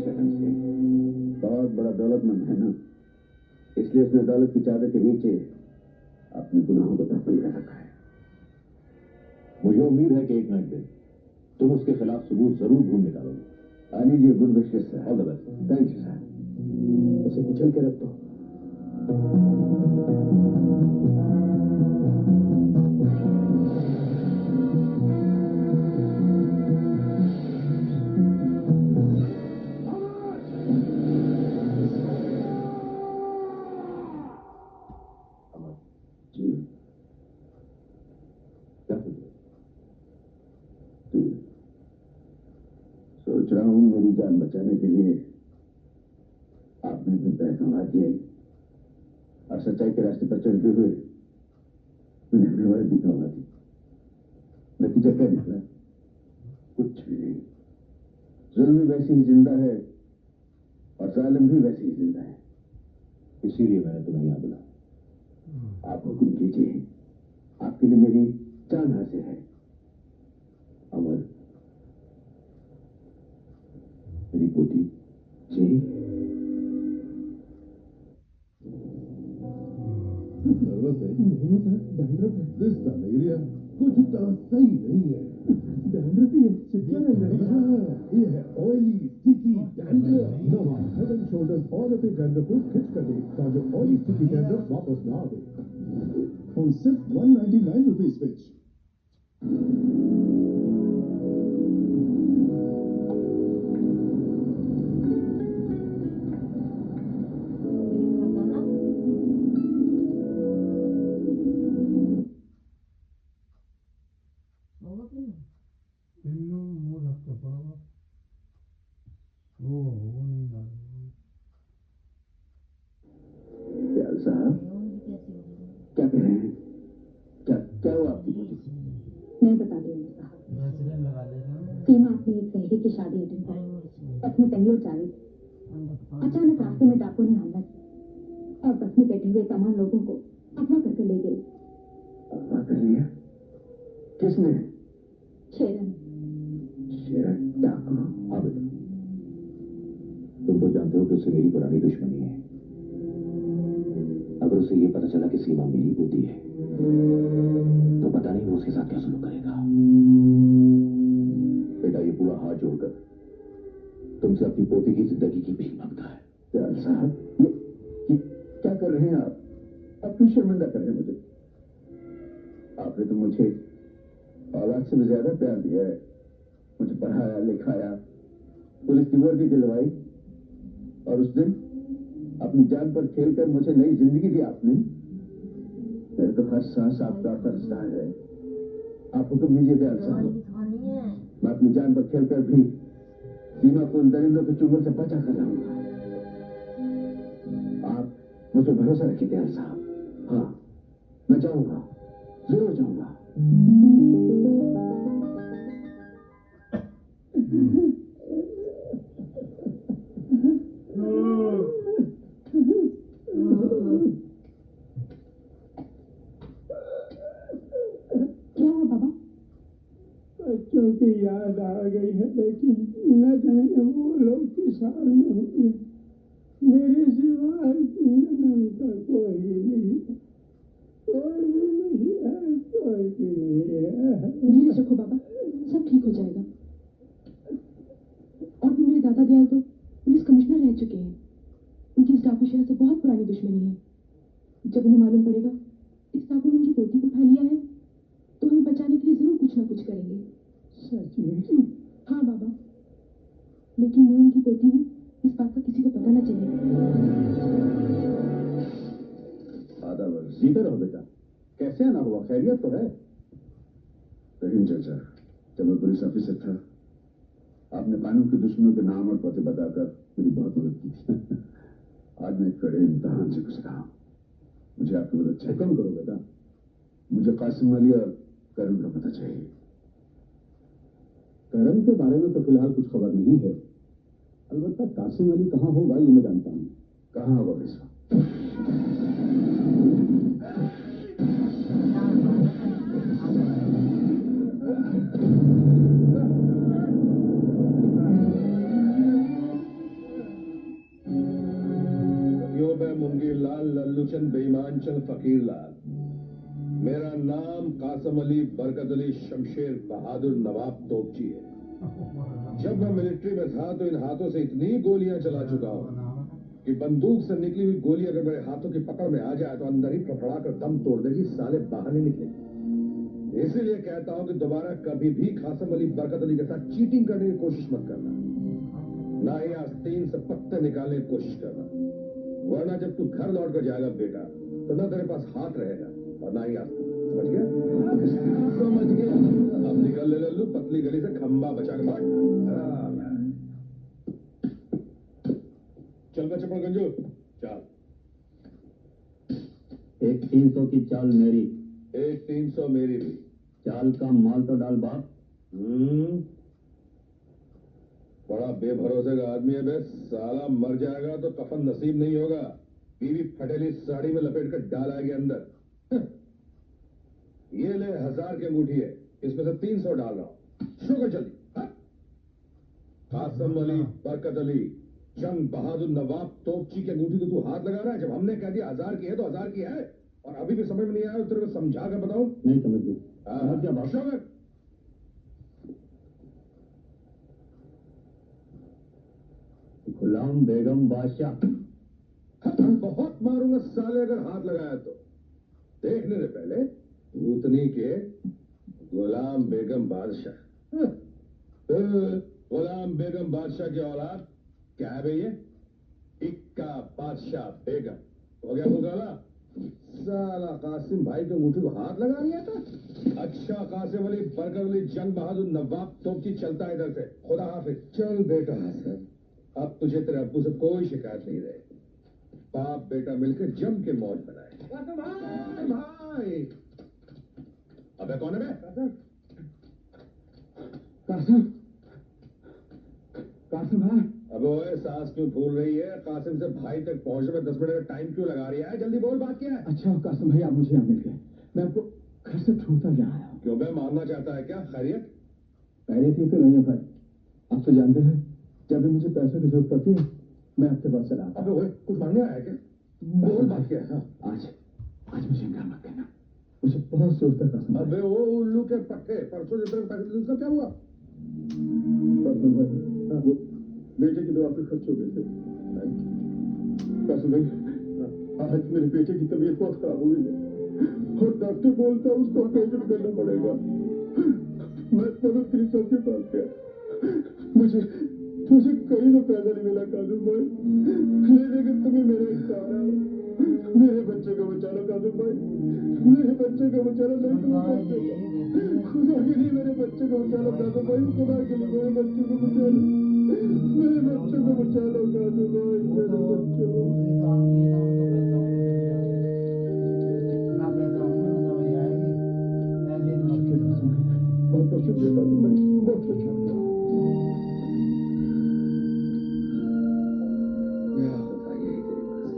छगन सिंह बहुत बड़ा दौलतमंद है ना, इसलिए उसने दौलत की चादर के नीचे अपने गुनाहों को दफन कर रखा है। मुझे उम्मीद है कि एक न एक दिन तुम उसके खिलाफ सबूत जरूर ढूंढ निकालोगे। I need your good wishes sir. All the best. Thank you sir. उसे कुचल के रख दो। जी क्या सोच रहे? जी, सोच रहा हूं मेरी जान बचाने के लिए आपने अपने पैर संभाल दिए और सच्चाई के रास्ते पर चलते हुए मैंने अपनी वर्दी गंवा दी। नतीजा क्या निकला? कुछ भी नहीं। जुल्म भी वैसे ही जिंदा है और जालिम भी वैसे ही जिंदा है। इसीलिए मैंने तुम्हें यहां बुलाया। आप हुक्म कीजिए, आपके लिए मेरी जान हाजिर है। अमर, मेरी पोती। जी। नर्वस है? नहीं सर, डैंड्रफ है। दिस मलेरिया कुछ तरह सही नहीं है। डैंड्रफ ही है, चिपका है। ये है ऑयली स्टिकी डैंड्रफ। नवा हेड एंड शोल्डर्स ऑयल पे डैंड्रफ को खिंच कर दे ताकि ऑयली स्टिकी डैंड्रफ वापस ना आवे। और सिर्फ 199 रुपीस विच। दयाल साहब क्या कह रहे हैं? क्या क्या हुआ आपकी पोती को? मैं बताती हूँ साहब। सीमा अपनी एक सहेली की शादी अटेंड कर बस में पहले जा रही थी। अचानक रास्ते में डाकुओं ने हमला किया और बस में बैठे हुए तमाम लोगों को अगवा करके ले गए। अगवा कर लिया? किसने? शेरन। शेरन डाकू? हाँ बेटा, तुम तो जानते हो कि उससे मेरी पुरानी दुश्मनी है। अगर उसे ये पता चला कि सीमा मेरी पोती है तो पता नहीं वो उसके साथ क्या सुलूक करेगा। बेटा, ये पूरा हाथ जोड़कर तुमसे अपनी पोती की जिंदगी की भीख मांगता है। दयाल साहब ये क्या कर रहे हैं आप? आप क्यों शर्मिंदा कर रहे हैं मुझे? आपने तो मुझे औलाद से भी ज्यादा प्यार दिया है। मुझे पढ़ाया लिखाया, पुलिस की वर्दी दिलवाई और उस दिन अपनी जान पर खेलकर मुझे नई जिंदगी दी आपने। मेरे तो हर सांस आपका तरसता है। आप हुक्म दीजिए दयाल साहब, मैं अपनी जान पर खेलकर भी सीमा को इन दरिंदों के चुंगल से बचा कर रहूंगा। आप मुझ पर भरोसा रखिए दयाल साहब। हाँ, मैं जाऊंगा, जरूर जाऊंगा। क्या हुआ बाबा? बच्चों की याद आ गई है, लेकिन न जाने वो लोग किस हाल में होंगे। मेरे सिवा दुनिया में उनका कोई भी नहीं है, कोई भी नहीं है, कोई भी नहीं है। धीरज रखो बाबा, सब ठीक हो जाएगा। और भी मेरे दादा दयाल तो पुलिस कमिश्नर रह चुके हैं। उनकी इस डाकू शहर से बहुत पुरानी दुश्मनी है। जब उन्हें मालूम पड़ेगा इस डाकू ने उनकी पोती को उठा लिया है तो हमें बचाने के लिए जरूर कुछ ना कुछ करेंगे। सच में? हाँ बाबा, लेकिन मैं उनकी पोती हूँ, इस बात का किसी को पता न चले। आदाब। जीते रहो बेटा, कैसे आना हुआ? खैरियत तो है? रहीम चाचा, जब मैं पुलिस ऑफिसर था आपने कानून के दुश्मनों के नाम और पते बताकर मेरी बहुत मदद की थी। आज मैं एक कड़े इम्तिहान से गुजरा हूं, मुझे आपकी मदद चाहिए। हुक्म करो बेटा। मुझे कासिम अली और करण का पता चाहिए। करण के बारे में तो फिलहाल कुछ खबर नहीं है, अलबत्ता कासिम अली कहाँ होगा ये मैं जानता हूँ। कहाँ होगा इस वक्त? मुंगीर लाल, लल्लूचंद, बेईमानचंद, फकीर लाल। मेरा नाम कासम अली बरकत अली शमशेर बहादुर नवाब तोपची है। जब मैं मिलिट्री में था तो इन हाथों से इतनी गोलियां चला चुका हूं कि बंदूक से निकली हुई गोली अगर मेरे हाथों की पकड़ में आ जाए तो अंदर ही फड़फड़ा कर दम तोड़ देगी, साले बाहर नहीं निकलेगी। इसीलिए कहता हूं कि दोबारा कभी भी कासम अली बरकत अली के साथ चीटिंग करने की कोशिश मत करना, ना ही आस्तीन से पत्ते निकालने की कोशिश करना, वरना जब तू घर लौट कर जाएगा बेटा तो ना तेरे पास हाथ रहेगा और ना ही आस्तीन। समझ गया? समझ गया। अब निकल ले लल्लू, पतली गली से खंबा बचा के भाग। चल बच्चे गंजू, चल। एक 300 की चाल मेरी, एक 300 मेरी भी। चाल का माल तो डाल बाप। बड़ा बेभरोसे का आदमी है बे, साला मर जाएगा तो कफन नसीब नहीं होगा, बीवी फटेली साड़ी में लपेट कर डाल आएगी अंदर। ये ले 1000 की अंगूठी है, इसमें से 300 डाल रहा हूं, शुरू कर जल्दी। कासम अली बरकत अली जंग बहादुर नवाब तोपची की अंगूठी को तू हाथ लगा रहा है, जब हमने कह दिया 1000 की है तो 1000 की है। और अभी भी समझ में नहीं आया तो तेरे को समझा कर बताऊं? नहीं समझ गए। समझ क्या भाषा में? गुलाम बेगम बादशाह। बहुत मारूंगा साले अगर हाथ लगाया तो। देखने से पहले भूतनी के गुलाम बेगम बादशाह। गुलाम बेगम बादशाह की औलाद क्या है भैया? इक्का बादशाह बेगम। हो गया मुकाला? साला कासिम भाई के अंगूठी को हाथ लगा लिया था। अच्छा कासिम अली बरकत अली जंग बहादुर नवाब तोपची चलता है इधर से। खुदा हाफिज। चल बेटा हसन, अब तुझे तेरे अब्बू से कोई शिकायत नहीं रहेगी। बाप बेटा मिलकर जम के मौज बनाए। भाई भाई, अबे कौन है बे? कासिम, कासिम भाई। अब ओए सांस क्यों फूल रही है? कासिम से भाई तक पहुंचने में 10 मिनट का टाइम क्यों लगा रही है? जल्दी बोल, बात क्या है? अच्छा कासिम भाई, आप मुझे यहाँ मिल गए। मैं आपको घर से ढूंढता क्या आया हूँ। क्यों बे, मारना चाहता है क्या? खैरियत? पहले थी तो नहीं है भाई, आप तो जानते हैं जब भी मुझे पैसे की जरूरत पड़ती है मैं आपके पास चला आता अबे ओए, कुछ मांगने आया क्या? बोल, बात क्या है? हाँ। आज मुझे इनकार मत करना, मुझे बहुत जरूरत है कासिम भाई। अबे वो उल्लू के पट्टे, परसों जो तेरे को पैसे दिए उसका क्या हुआ? कासिम भाई, वो बेटे की दवा पे खर्च हो गए थे। कासिम भाई, आज मेरे बेटे की तबीयत बहुत खराब हो गई है और डॉक्टर बोलता है उसको ऑपरेशन करना पड़ेगा। मैं मदद के लिए सबके पास गया, मुझे कहीं तो पैसा नहीं मिला कासिम भाई। लेकिन तुम्हें मेरा एक सहारा हो, मेरे बच्चे को बचा लो कासिम भाई, मेरे बच्चे को बचा लो। नहीं तो मैं बच जाऊंगा। खुदा के लिए मेरे बच्चे को बचा लो कासिम भाई, खुदा के लिए मेरे बच्चे को बचा लो, मेरे बच्चे को बचा लो कासिम भाई, मेरे बच्चे को। बहुत बहुत शुक्रिया कासिम भाई, बहुत बहुत शुक्रिया। या खुदा, यही तेरी मर्जी।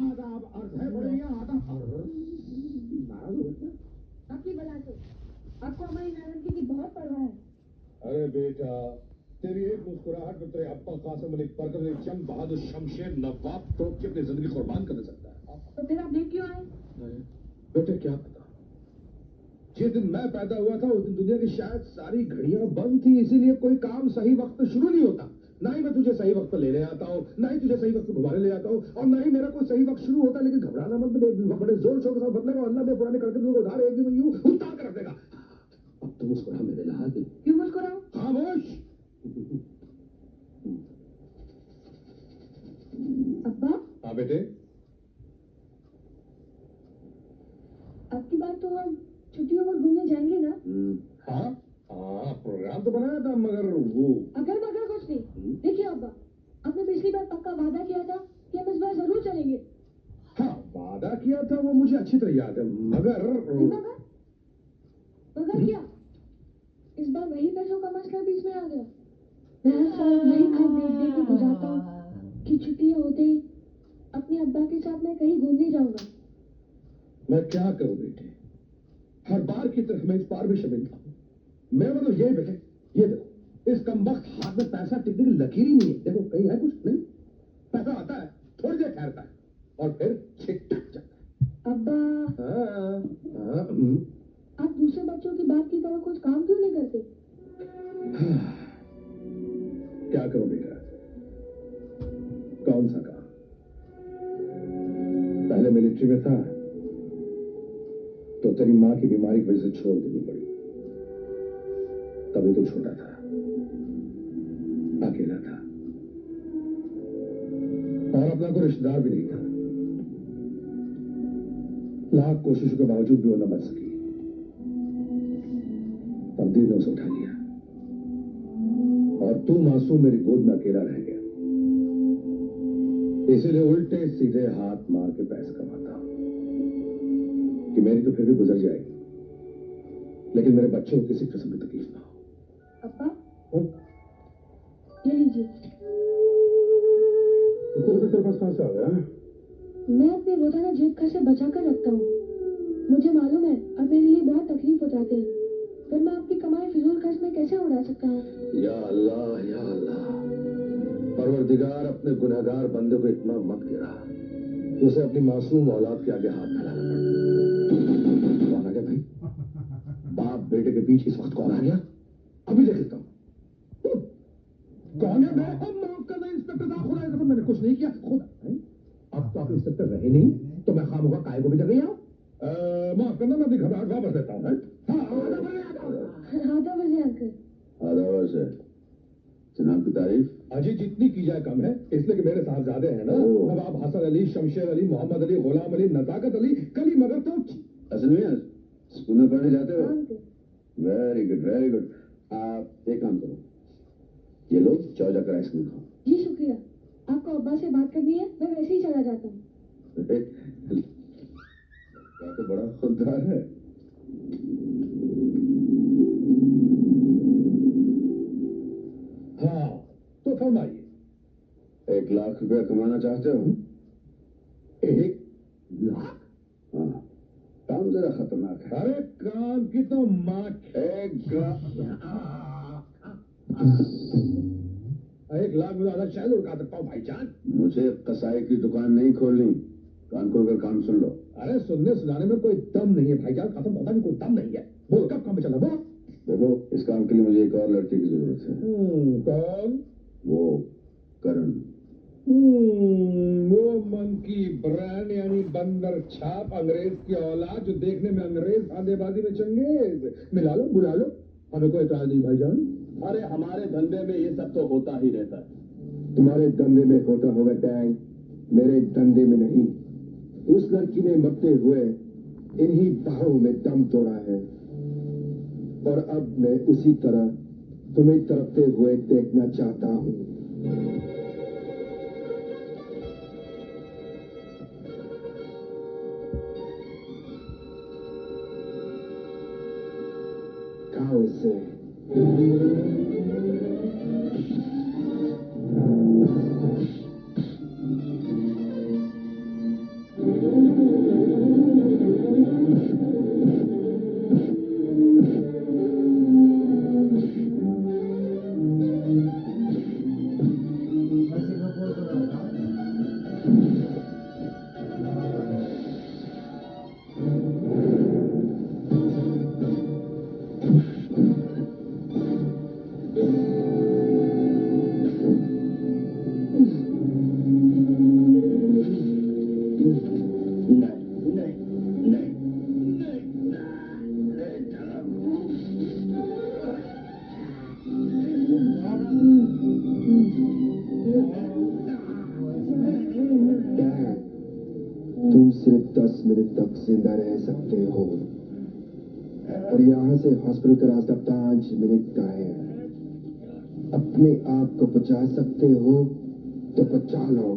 आदाब, अर्ज है बढ़िया आदाब। नाराज हो गया? आपकी बला से आपको हमारी नाराजगी की बहुत परवाह है। अरे बेटा, तेरी एक मुस्कुराहट में तेरे अब्बा कासिम अली बरकत अली जंग बहादुर शमशेर नवाब तोप की अपनी जिंदगी कुर्बान कर सकता है। तो फिर आप लेट क्यों आए? बेटे क्या पता, जिस दिन मैं पैदा हुआ था उस दिन दुनिया की शायद सारी घड़ियां बंद थी, इसीलिए कोई काम सही वक्त पे शुरू नहीं होता। ना ही मैं तुझे सही वक्त पर लेने आता हूँ, ना ही तुझे सही वक्त पर घुमाने ले आता हूँ, और ना ही मेरा कोई सही वक्त शुरू होता है। लेकिन घबराना मत, मैं एक दिन बड़े जोर शोर के साथ बदलेगा। अल्लाह में पुराने करके तुमको उधार एक दिन यूं उतार कर रख देगा। अब तुम मुस्कुरा मेरे लाल। क्यों मुस्कुराओ? खामोश। अब्बा, हाँ बेटे, आपकी बात तो हम छुट्टियों पर घूमने जाएंगे ना? हाँ हाँ, प्रोग्राम तो बनाया था मगर वो अगर मगर कुछ नहीं। देखिए अब्बा, आपने पिछली बार पक्का वादा किया था कि हम इस बार जरूर चलेंगे। हाँ, वादा किया था वो मुझे अच्छी तरह याद है, मगर मगर क्या? इस बार वही पैसों का मसला बीच में आ गया। मैं हर साल यही खाब देख देख के गुजारता हूँ कि छुट्टियां होते ही अपने अब्बा के साथ मैं कहीं घूमने जाऊंगा। मैं क्या करूं बेटे, हर बार की तरह मैं इस बार भी शर्मिंदा हूं। मैं मतलब ये बेटे, ये देखो, इस कमबख्त हाथ में पैसा टिकने की लकीर ही नहीं है। देखो कहीं है कुछ नहीं, पैसा आता है, थोड़ी देर ठहरता है और फिर छिटक जाता है। अब्बा, आप दूसरे बच्चों की बात की तरह कुछ काम क्यों नहीं करते? क्या करूं बेटा, कौन सा काम? पहले मिलिट्री में था तो तेरी मां की बीमारी की वजह से छोड़ देनी पड़ी। तभी तो छोटा था, अकेला था और अपना कोई रिश्तेदार भी नहीं था। लाख कोशिशों के बावजूद भी वो न बच सकी। तकदीर ने उसे उठा लिया और तू मासूम मेरी गोद में अकेला रह गया। इसीलिए उल्टे सीधे हाथ मार के पैसे कमाता हूं कि मेरी तो फिर भी गुजर जाएगी, लेकिन मेरे बच्चे को किसी किस्म की तकलीफ ना हो। पापा ये लीजिए। तेरे पास कहां से आ गया? मैं अपने रोजाना जेब खर्च से बचा कर रखता हूँ। मुझे मालूम है आप मेरे लिए बहुत तकलीफ उठाते हैं, फिर मैं आपकी कमाई फिजूल खर्च में कैसे उड़ा सकता हूँ। या अल्लाह या अल्लाह, परवरदिगार अपने गुनहगार बंदे को इतना मत गिरा, उसे अपनी मासूम औलाद के आगे हाथ फैलाना पड़ा। कौन आ गया भाई? बाप बेटे के बीच इस वक्त कौन आ गया? अभी देख लेता हूं। कौन है? मैं माफ करना इंस्पेक्टर साहब, खुदा की कसम मैंने कुछ नहीं किया। खुदा, अब तो आप इंस्पेक्टर रहे नहीं तो मैं खामोखा काय को भी जगह आओ। माफ करना, मैं अपनी घबराहट वापस लेता हूँ। आधा बजे अंकल। आधा वर्ष है। जनाब की तारीफ अजी जितनी की जाए कम है, इसलिए कि मेरे साहबजादे हैं ना, नवाब हसन अली, शमशेर अली, मोहम्मद अली, गुलाम अली, नजाकत अली, कली मगर तो असल में स्कूल में पढ़ने जाते हो? Uncle very good very good. आप एक काम करो, ये लो जाओ जाकर आइसक्रीम खाओ। जी शुक्रिया। आपको अब्बा से बात करनी है, मैं वैसे ही चला जाता हूँ। तो बड़ा खुददार है। हाँ तो फरमाइए। 1 लाख रुपया कमाना चाहते हो? 1 लाख? हाँ, काम जरा खतरनाक है। अरे काम की तो माँ। 1 लाख में ज्यादा शायद उड़का सकता हूँ भाईजान। मुझे कसाई की दुकान नहीं खोलनी, कान खोलकर काम सुन लो। अरे सुनने सुनाने में कोई दम नहीं है भाईजान, कसम खुदा की कोई दम नहीं है। बोल कब काम पे चल रहा? बोल। देखो, इस काम के लिए मुझे एक और लड़के की जरूरत है। कौन? वो करण। वो मंकी ब्रांड यानी बंदर छाप, अंग्रेज की औलाद, जो देखने में अंग्रेज धांधेबाजी में चंगेज। मिला लो बुला लो, हमें कोई एतराज नहीं भाईजान। अरे हमारे धंधे में ये सब तो होता ही रहता है। तुम्हारे धंधे में होता होगा टैंक, मेरे धंधे में नहीं। उस लड़की ने मरते हुए इन्हीं बाहों में दम तोड़ा है, और अब मैं उसी तरह तुम्हें तड़पते हुए देखना चाहता हूं। खाओ इसे। तुम सिर्फ 10 मिनट तक जिंदा रह सकते हो, और यहाँ से हॉस्पिटल का रास्ता 5 मिनट का है। अपने आप को बचा सकते हो तो बचा लो।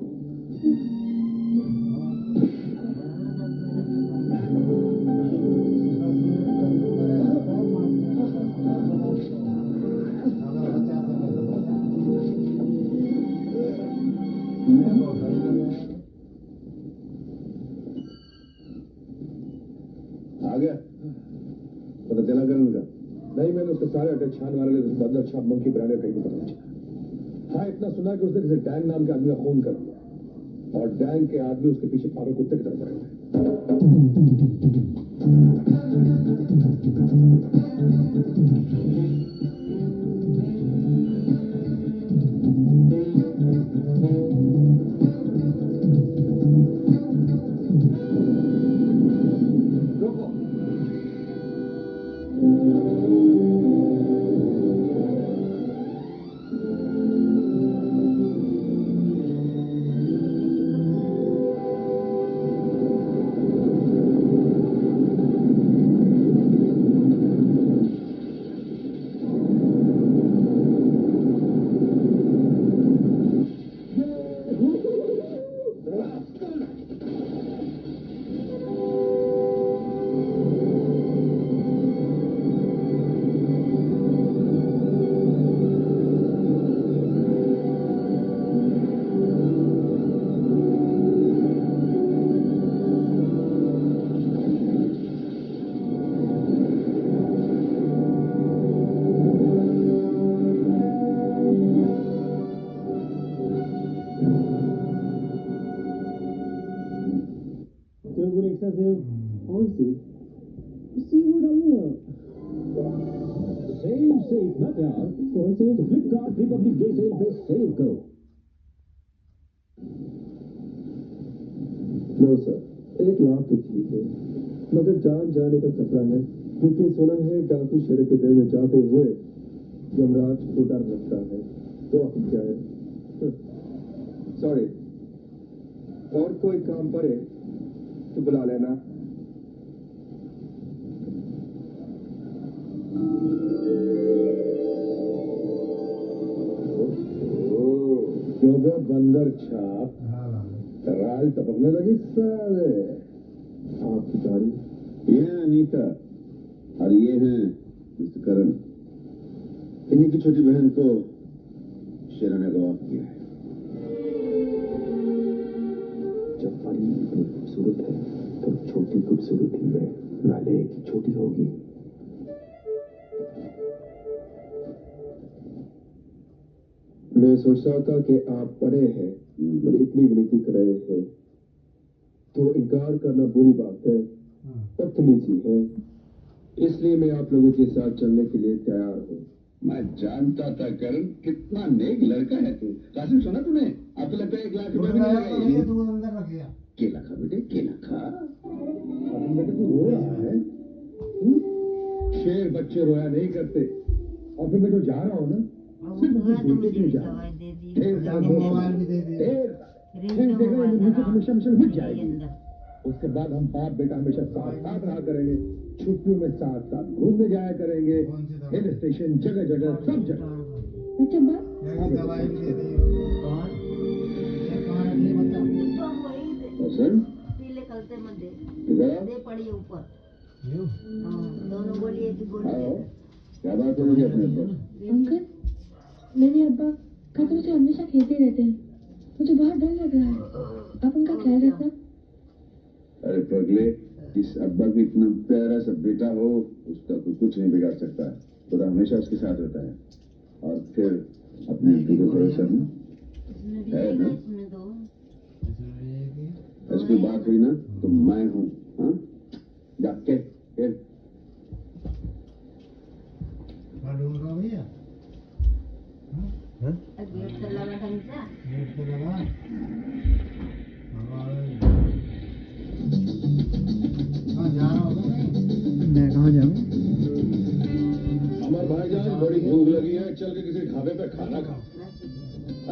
आ गया? पता चला करण का? नहीं, मैंने उसके सारे अटैक छान मारे, लेकिन बंदर छाप मंकी ब्रांड का कहीं भी पता नहीं चला। हाँ, इतना सुना कि उसने किसी डैंग नाम के आदमी का खून कर दिया, और डैंग के आदमी उसके पीछे पागल कुत्ते की तरफ पड़े extra save? All save. Seawood आऊंगा Save safe ना प्यार, कौन से? तो फ्लिपकार्ट रिपब्लिक डे सेल पे सेव करो। नो सर, 1 लाख तो ठीक है, मगर जान जाने का खतरा है, क्योंकि सुना है डाकू शहर के दिल में जाते हुए यमराज को डर लगता है। तो अब क्या है? सॉरी, और कोई काम पड़े तो बुला लेना। बंदर छाप राल टपकने लगी साले। आपकी गाड़ी? ये है अनीता और ये है मिस्टर करण। इन्हीं की छोटी बहन को शेरा ने गवाह किया है। जब बड़ी इतनी खूबसूरत है तो छोटी खूबसूरती में नाले की छोटी होगी। मैं सोच रहा था कि आप पढ़े हैं और इतनी विनती कर रहे हैं तो इनकार करना बुरी बात है, बदतमीजी है, इसलिए मैं आप लोगों के साथ चलने के लिए तैयार हूँ। मैं जानता था करण, कितना नेक लड़का है तू। कासिम सुना तूने? अब तो लगता है 1 लाख रुपए भी नहीं लगेगा। केला खा बेटे, केला खा। अपन बेटे तू रो रहा है? शेर बच्चे रोया नहीं करते। और फिर मैं जो जा रहा हूँ ना, सिर्फ अपने बेटे के लिए जा रहा हूँ। हमेशा मिल जाएगी। उसके बाद हम बाप बेटा हमेशा साथ साथ रहा करेंगे। छुट्टियों में साथ साथ घूमने जाया करेंगे, हिल स्टेशन, जगह जगह, सब जगह। अच्छा सर पीले कलते मत दे, इधर दे पड़ी ऊपर। दोनों बोलिए कि गोली आओ। क्या बात हो रही है अपने ऊपर? अंकल, मेरे अब्बा खतरों से हमेशा खेलते रहते हैं, मुझे बहुत डर लग रहा है। आप उनका ख्याल रखना। अरे पगले, जिस अब्बा की इतना प्यारा सा बेटा हो, उसका कोई कुछ नहीं बिगाड़ सकता। खुदा हमेशा उसके साथ रहता है। और फिर अपने अब्बू को भरोसा नहीं है ना? ऐसी बात हुई ना तो मैं हूँ। हाँ, जाके फिर भैया गेट से लगा ढंग से, गेट से लगा जा रहा होगा। मैं कहाँ जाऊँ? अमर भाईजान, बड़ी भूख लगी है, चल के किसी ढाबे पे खाना खा।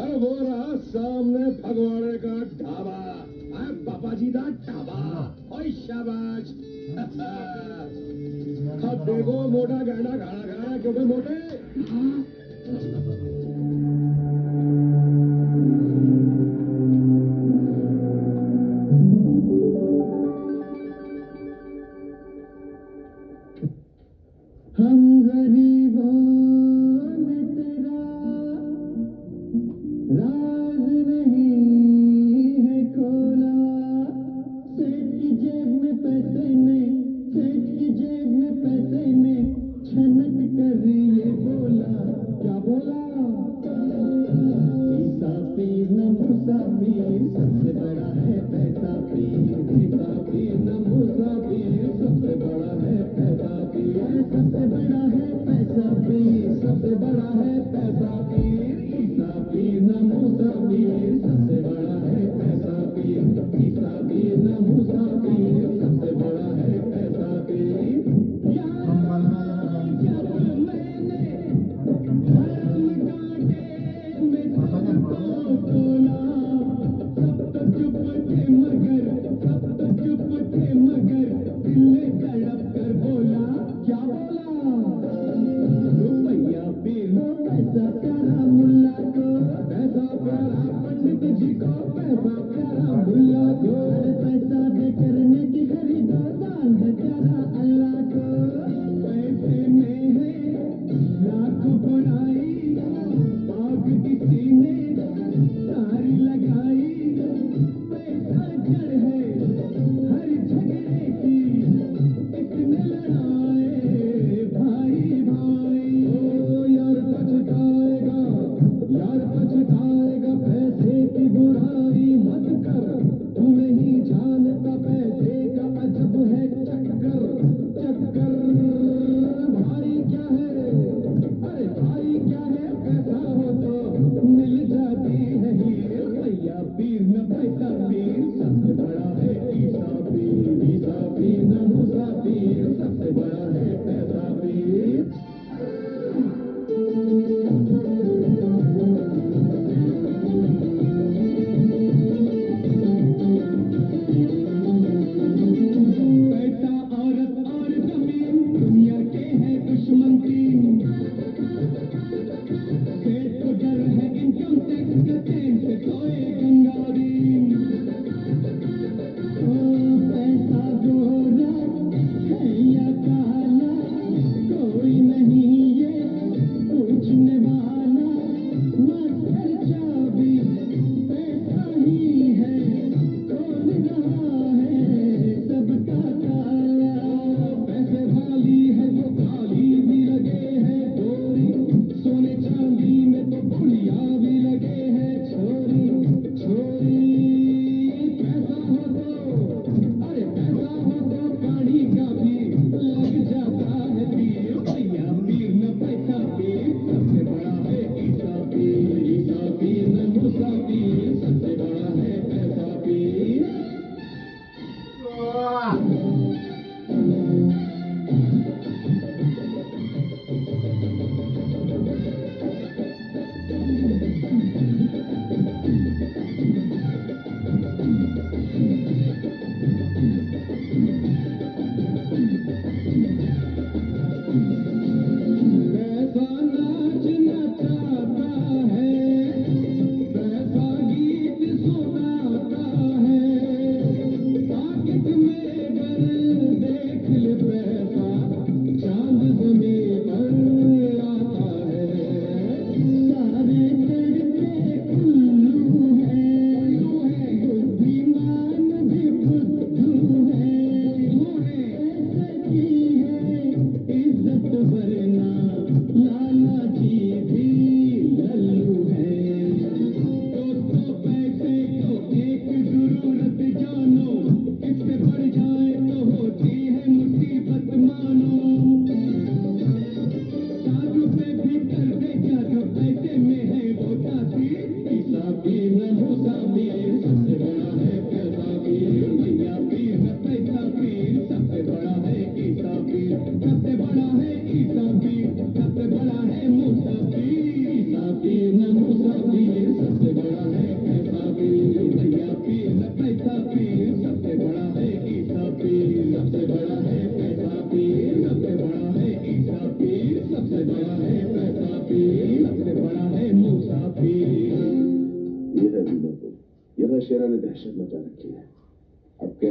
अरे वो रहा सामने फगवाड़े का ढाबा, पापा जी का ढाबा। ओए शाबाश। अब देखो मोटा गाना खाना खा रहा है, क्योंकि मोटे हम गरीबों ने तेरा राज नहीं है खोला। सेठ की जेब में पैसे ने, सेठ की जेब में पैसे ने छनक कर ये बोला। क्या बोला? ईसा पीर न मूसा पीर, सबसे बड़ा है पैसा पीर। ईसा पीर न मूसा पीर, सबसे बड़ा है पैसा पीर। सबसे बड़ा है पैसा पीर, सबसे बड़ा है पैसा पीर। ईसा पीर न मूसा पीर, सबसे बड़ा है पैसा पीर। ईसा पीर न मूसा पीर, सबसे बड़ा है पैसा पीर। रुपया पीर नो पैसा प्यारा,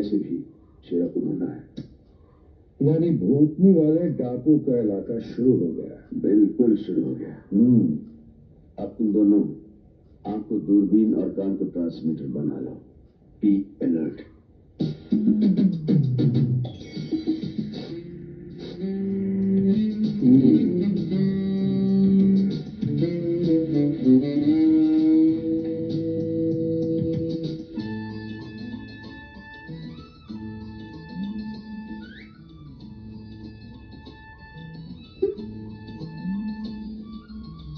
कैसे भी शेरा को ढूंढना है। यानी भूतनी वाले डाकू का इलाका शुरू हो गया। बिल्कुल शुरू हो गया। अब तुम दोनों आंख को दूरबीन और कान को ट्रांसमीटर बना लो। Be alert.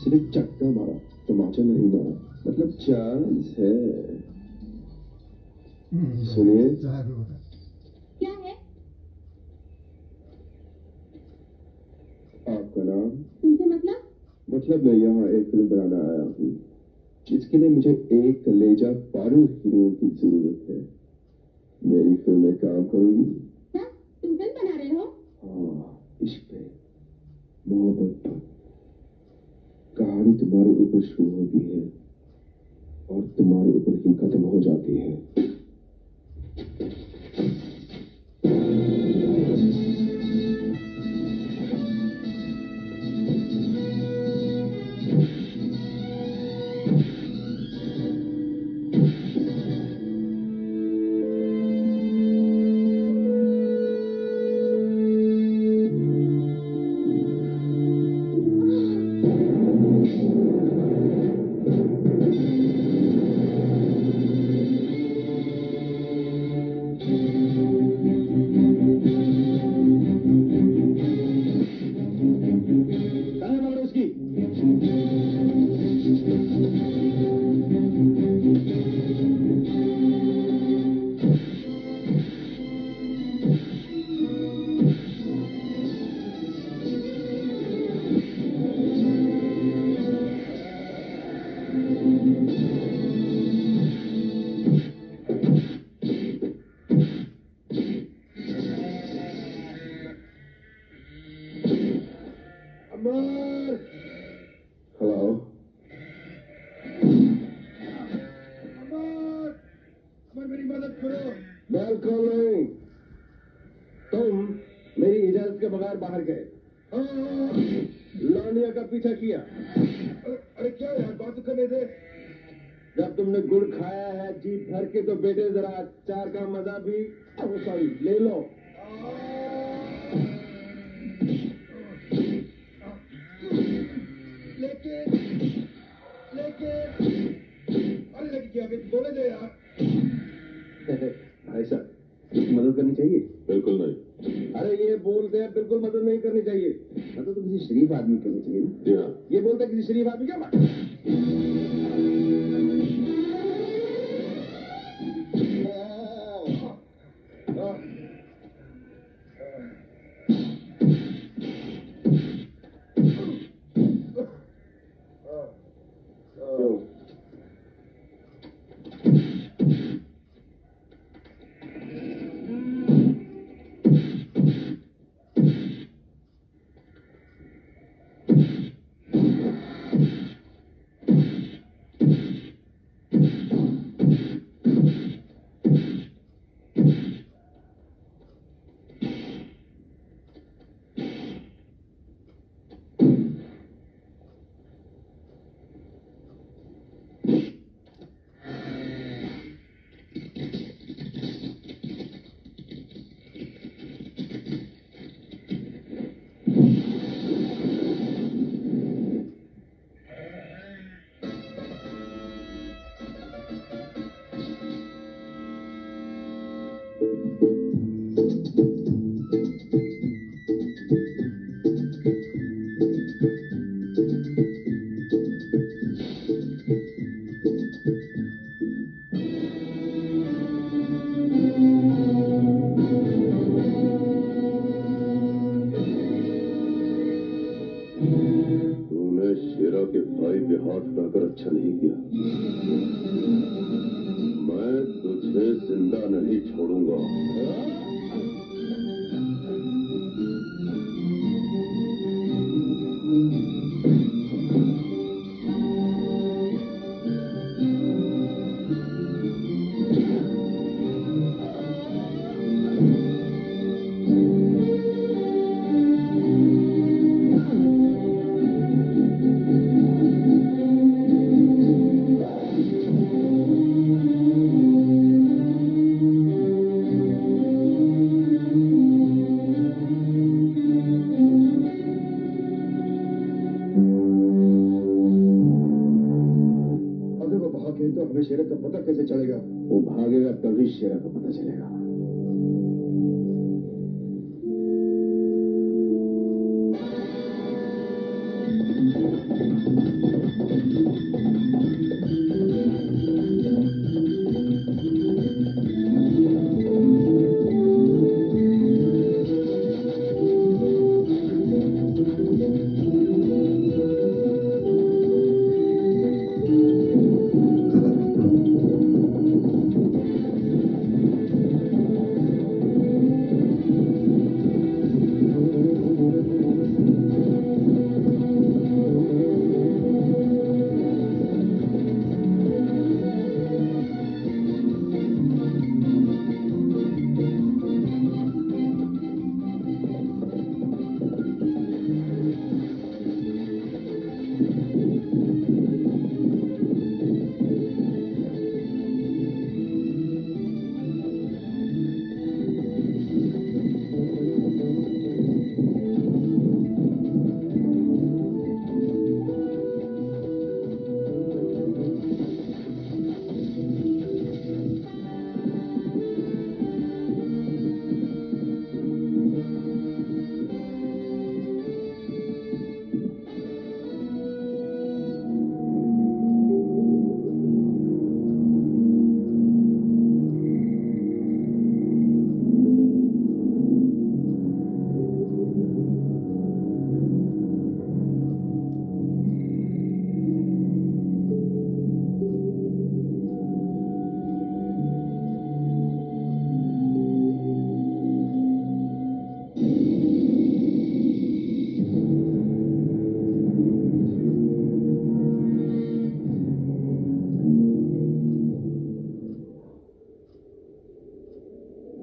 सिर्फ चक्का मारा, तमाचा नहीं मारा, मतलब चांस है। सुनिए। क्या है? आपका नाम? तुमसे मतलब? मतलब मैं यहाँ एक फिल्म बनाना आया हूँ, जिसके लिए मुझे एक कलेजा पारू हीरोइन की जरूरत है। मेरी फिल्म में काम करोगी? क्या? तुम फिल्म बना रहे हो? हाँ, इश्क पे, मोहब्बत पर। कहानी तुम्हारे ऊपर शुरू होती है और तुम्हारे ऊपर ही खत्म हो जाती है। हेलो। अमर मेरी मदद करो। बिल्कुल नहीं, तुम मेरी इजाजत के बगैर बाहर गए, लौंडिया का पीछा किया। अरे क्या यार, बात तो करने दे। जब तुमने गुड़ खाया है जी भर के, तो बेटे जरा अचार का मजा भी सॉरी ले लो। अरे लेकिन क्या बोले दे यार। भाई साहब, मदद करनी चाहिए? बिल्कुल नहीं। अरे ये बोलते हैं बिल्कुल मदद नहीं करनी चाहिए, मदद तो किसी शरीफ आदमी करनी चाहिए ना। जी हाँ। ये बोलते हैं किसी शरीफ आदमी क्या बात। क्यों? तूने शेरा के भाई पे हाथ उठाकर अच्छा नहीं किया। मैं तुझे जिंदा नहीं छोड़ूंगा।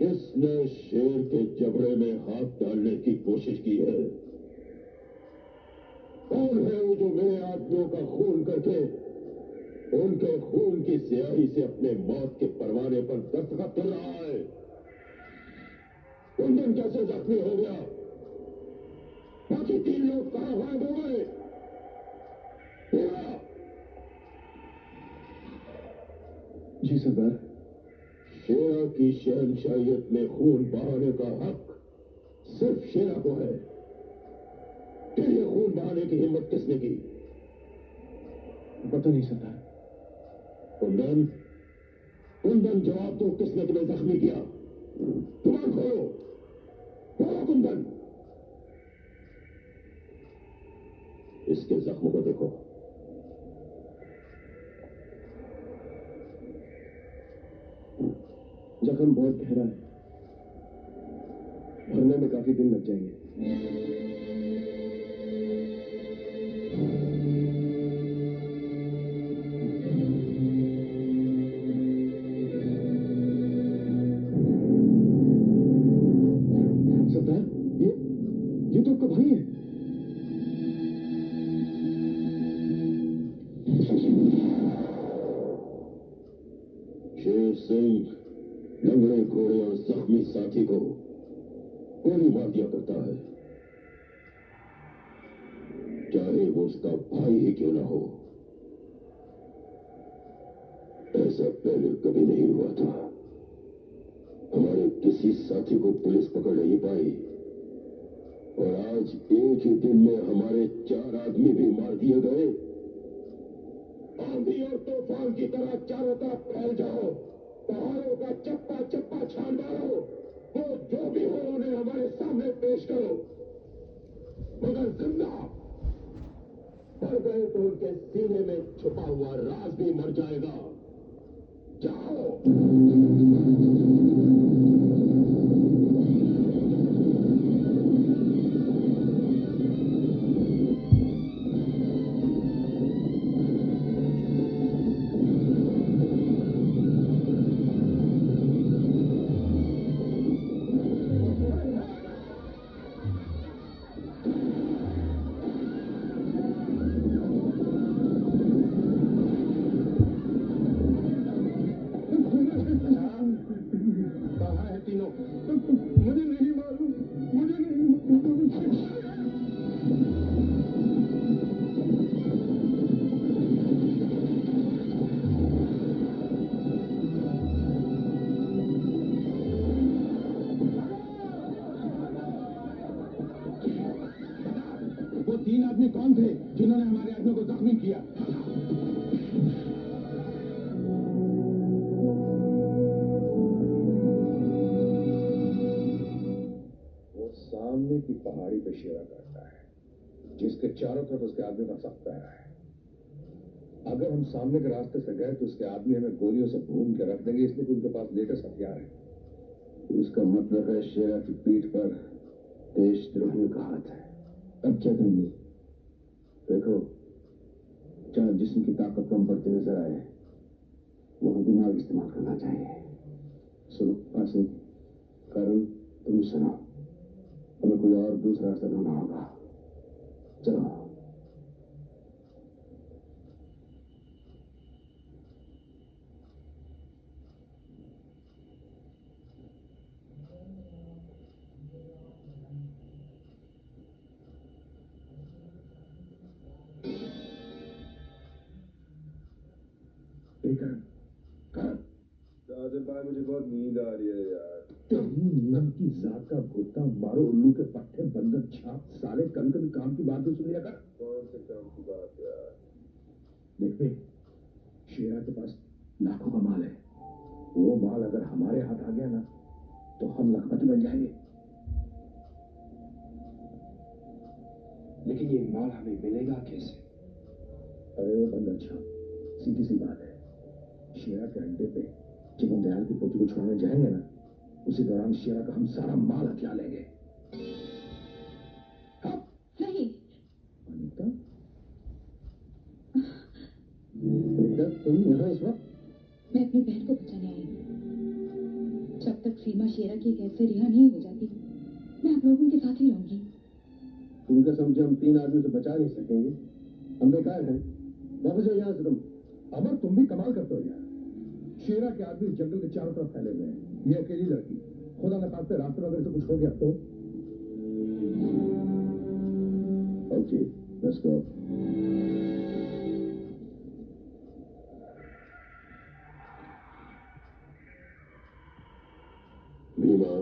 इसने शेर के जबड़े में हाथ डालने की कोशिश की है। कौन है वो जो मेरे आदमियों का खून करके उनके खून की स्याही से अपने मौत के परवाने पर दस्तखत कर रहा है? कुंदन कैसे जख्मी हो गया? बाकी 3 लोग कहां गायब हो गए? जी सरदार। शेरा की शहनशाहियत में खून बहाने का हक सिर्फ शेरा को है। फिर ये खून बहाने की हिम्मत किसने की? पता नहीं सरदार। कुंदन, कुंदन जवाब दो, किसने तुम्हें जख्मी किया? जुबान खोलो, बोलो कुंदन। इसके जख्म को देखो। जख्म बहुत गहरा है, भरने में काफी दिन लग जाएंगे। सरदार, ये तो आपका भाई है। शेर सिंह लंगड़े घोड़े और जख्मी साथी को गोली मार दिया करता है, चाहे वो उसका भाई ही क्यों ना हो। ऐसा पहले कभी नहीं हुआ था। हमारे किसी साथी को पुलिस पकड़ नहीं पाई और आज एक ही दिन में हमारे 4 आदमी भी मार दिए गए। आंधी और तूफान की तरह चारों तरफ फैल जाओ, पहाड़ों का चप्पा चप्पा छान मारो, वो जो भी हो उन्हें हमारे सामने पेश करो, मगर जिंदा। मर गए तो उनके सीने में छुपा हुआ राज भी मर जाएगा। जाओ। कहाँ है तीनों? मुझे नहीं मालूम, मुझे नहीं मालूम। वो 3 आदमी कौन थे जिन्होंने हमारे आदमी को जख्मी किया? सामने की पहाड़ी पे शेरा काटता है, जिसके चारों तरफ उसके आदमी का सख्त पहरा है। अगर हम सामने के रास्ते से गए तो उसके आदमी हमें गोलियों से भून के रख देंगे, इसलिए कि उनके पास लेटेस्ट हथियार है। इसका मतलब है शेरा की पीठ पर देशद्रोहियों का हाथ है। अब क्या करेंगे? देखो, जहां जिस्म की ताकत कम पड़ती नजर आए वहां दिमाग इस्तेमाल करना चाहिए। सुनो कासिम, करण, तुम सुनो, हमें कोई और दूसरा रास्ता ढूंढना होगा। चलो। करण, करण। साजिद भाई, मुझे बहुत नींद आ रही है यार। तेरी नींद की जात का भुट्टा मारो, उल्लू के पट्टे, बंदर छाप, साले कभी कभी काम की बात भी सुन लिया कर। कौन से काम की बात यार? देख बे, शेरा के पास लाखों का माल है। वो माल अगर हमारे हाथ आ गया ना तो हम लखपति बन जाएंगे। लेकिन ये माल हमें मिलेगा कैसे? अरे वो बंदर छाप, सीधी सी बात है। शेरा के अड्डे पे जब हम दयाल की पोती को छोड़ने जाएंगे ना, उसी दौरान शेरा का हम सारा माल हथिया लेंगे। नहीं। अनीता, अनीता, तुम यहाँ इस वक्त? मैं अपनी बहन को बचाने आई हूँ। जब तक सीमा बीमा शेरा की कैद से रिहा नहीं हो जाती, मैं आप लोगों के साथ ही रहूंगी। तुम क्या समझे हम 3 आदमी से बचा नहीं सकेंगे? हम बेकार हैं। वापस जाओ यहाँ से तुम। अमर, तुम भी कमाल करते हो यार। शेरा के आदमी जंगल के चारों तरफ फैले हुए हैं। ये अकेली लड़की, खुदा न खास्ते रास्ते में अगर इसे कुछ हो गया तो। Okay, let's go. भीमा,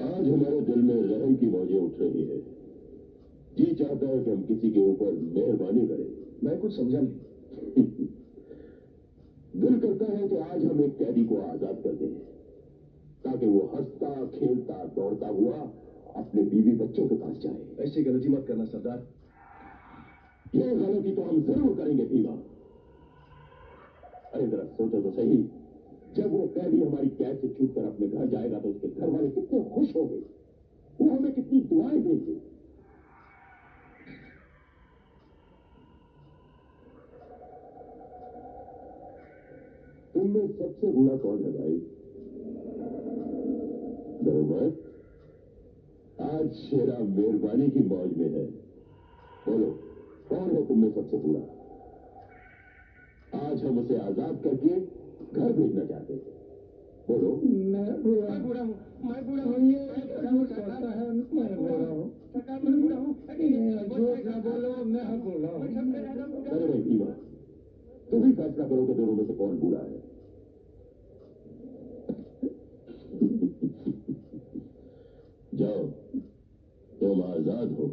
आज हमारे दिल में रहम की मौजें उठ रही है। जी चाहता है कि हम किसी के ऊपर मेहरबानी करें। मैं कुछ समझा नहीं। दिल करता है कि आज हम एक कैदी को आजाद कर दें, ताकि वो हंसता खेलता दौड़ता हुआ अपने बीवी बच्चों के पास जाए। ऐसी गलती मत करना सरदार। ये गलती तो हम जरूर करेंगे भीमा। अरे जरा सोचो तो सही, जब वो कैदी हमारी कैद से छूटकर अपने घर जाएगा तो उसके घर वाले कितने खुश होंगे, वो हमें कितनी दुआएं देंगे। तुम में सबसे बुरा कौन है भाई? डरो मत, आज शेरा मेहरबानी की मौज में है। बोलो, कौन है तुम में सबसे बुरा? आज हम उसे आजाद करके घर भेजना चाहते हैं। बोलो। मैं बूढ़ा हूँ। मैं बूढ़ा हूँ। ये झूठ बोलता है। मैं बूढ़ा हूँ। सरकार, मैं बूढ़ा हूँ। झूठ ना बोलो, मैं बूढ़ा हूँ। अरे नहीं भीमा, तुम ही फैसला करो कि दोनों में से कौन बूढ़ा है। जाओ, तुम आजाद हो,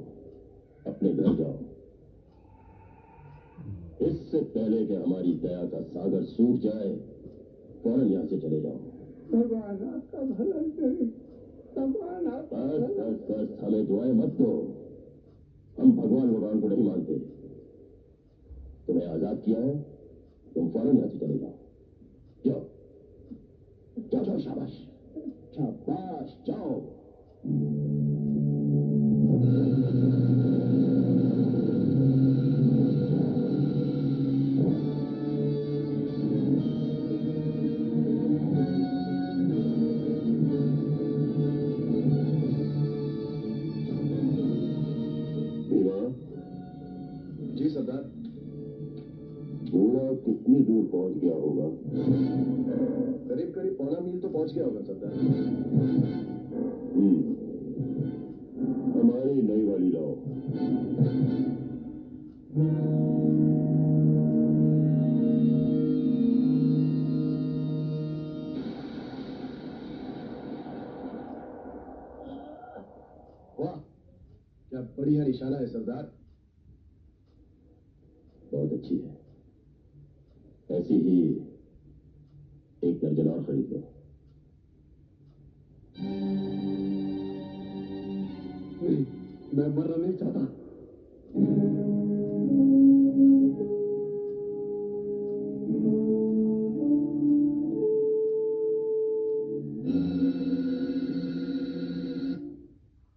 अपने घर जाओ। इससे पहले कि हमारी दया का सागर सूख जाए, फौरन यहां से चले जाओ। भगवान आपका भला करे। भगवान आपका भला। बस हमें दुआएं मत दो। हम भगवान को नहीं मानते। तुम्हें आजाद किया है, तुम फौरन यहां से चले जाओ। जाओ जाओ जाओ, शाबाश शाबाश, जाओ। जी सरदार। बूढ़ा कितनी दूर पहुंच गया होगा? करीब करीब 1.25 मील तो पहुंच गया होगा सरदार। हमारी नई वाली लाओ। वाह, क्या बढ़िया निशाना है सरदार। बहुत अच्छी है, ऐसी ही 1 दर्जन और खरीद लो। नहीं, मैं मरना नहीं चाहता।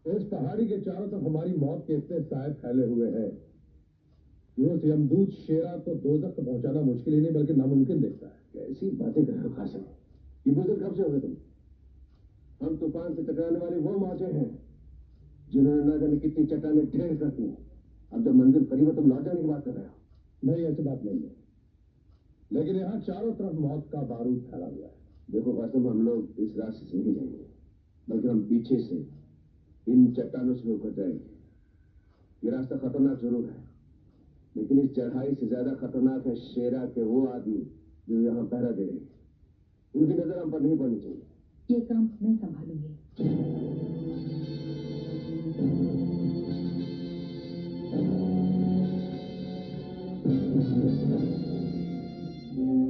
इस पहाड़ी के चारों तरफ हमारी मौत के इतने साए फैले हुए हैं कि उस यमदूत शेरा को दोजख तक पहुंचाना मुश्किल ही नहीं बल्कि नामुमकिन दिखता है। कैसी बातें कर रहे हो कासिम? ये बुजुर्ग कब से हो गए तुम? हम तूफान से टकराने वाली वो मौजें हैं जिन्होंने ना जाने कितनी चट्टानें ढेर कर दी। अब जब मंजिल करीब है तुम लौट जाने की बात कर रहे हो। नहीं, ऐसी बात नहीं है, लेकिन यहाँ चारों तरफ मौत का बारूद फैला हुआ है। देखो कासिम, हम लोग इस रास्ते से नहीं जाएंगे, बल्कि हम पीछे से इन चट्टानों से होकर जाएंगे। ये रास्ता खतरनाक जरूर है, लेकिन इस चढ़ाई से ज्यादा खतरनाक है शेरा के वो आदमी जो यहाँ पहरा दे रहे हैं। उनकी नजर हम पर नहीं पड़नी चाहिए। ये काम मैं संभालूंगी।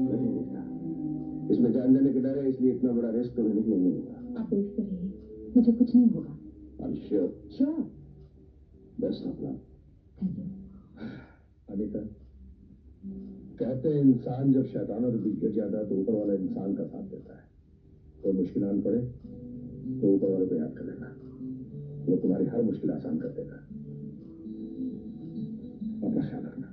नहीं बेटा, इसमें जान जाने के डर है, इसलिए इतना बड़ा रिस्क तुम्हें नहीं लेने दूंगा। आप बेफिक्र रहिए, मुझे कुछ नहीं होगा। Sure. Best of luck. Thank you. Anita, कहते हैं इंसान जब शैतानों के बीच गिर जाता है तो ऊपर वाला इंसान का साथ देता है। कोई मुश्किल आन पड़े तो ऊपर वाले को याद कर लेना, वो तुम्हारी हर मुश्किल आसान कर देगा। अपना ख्याल रखना।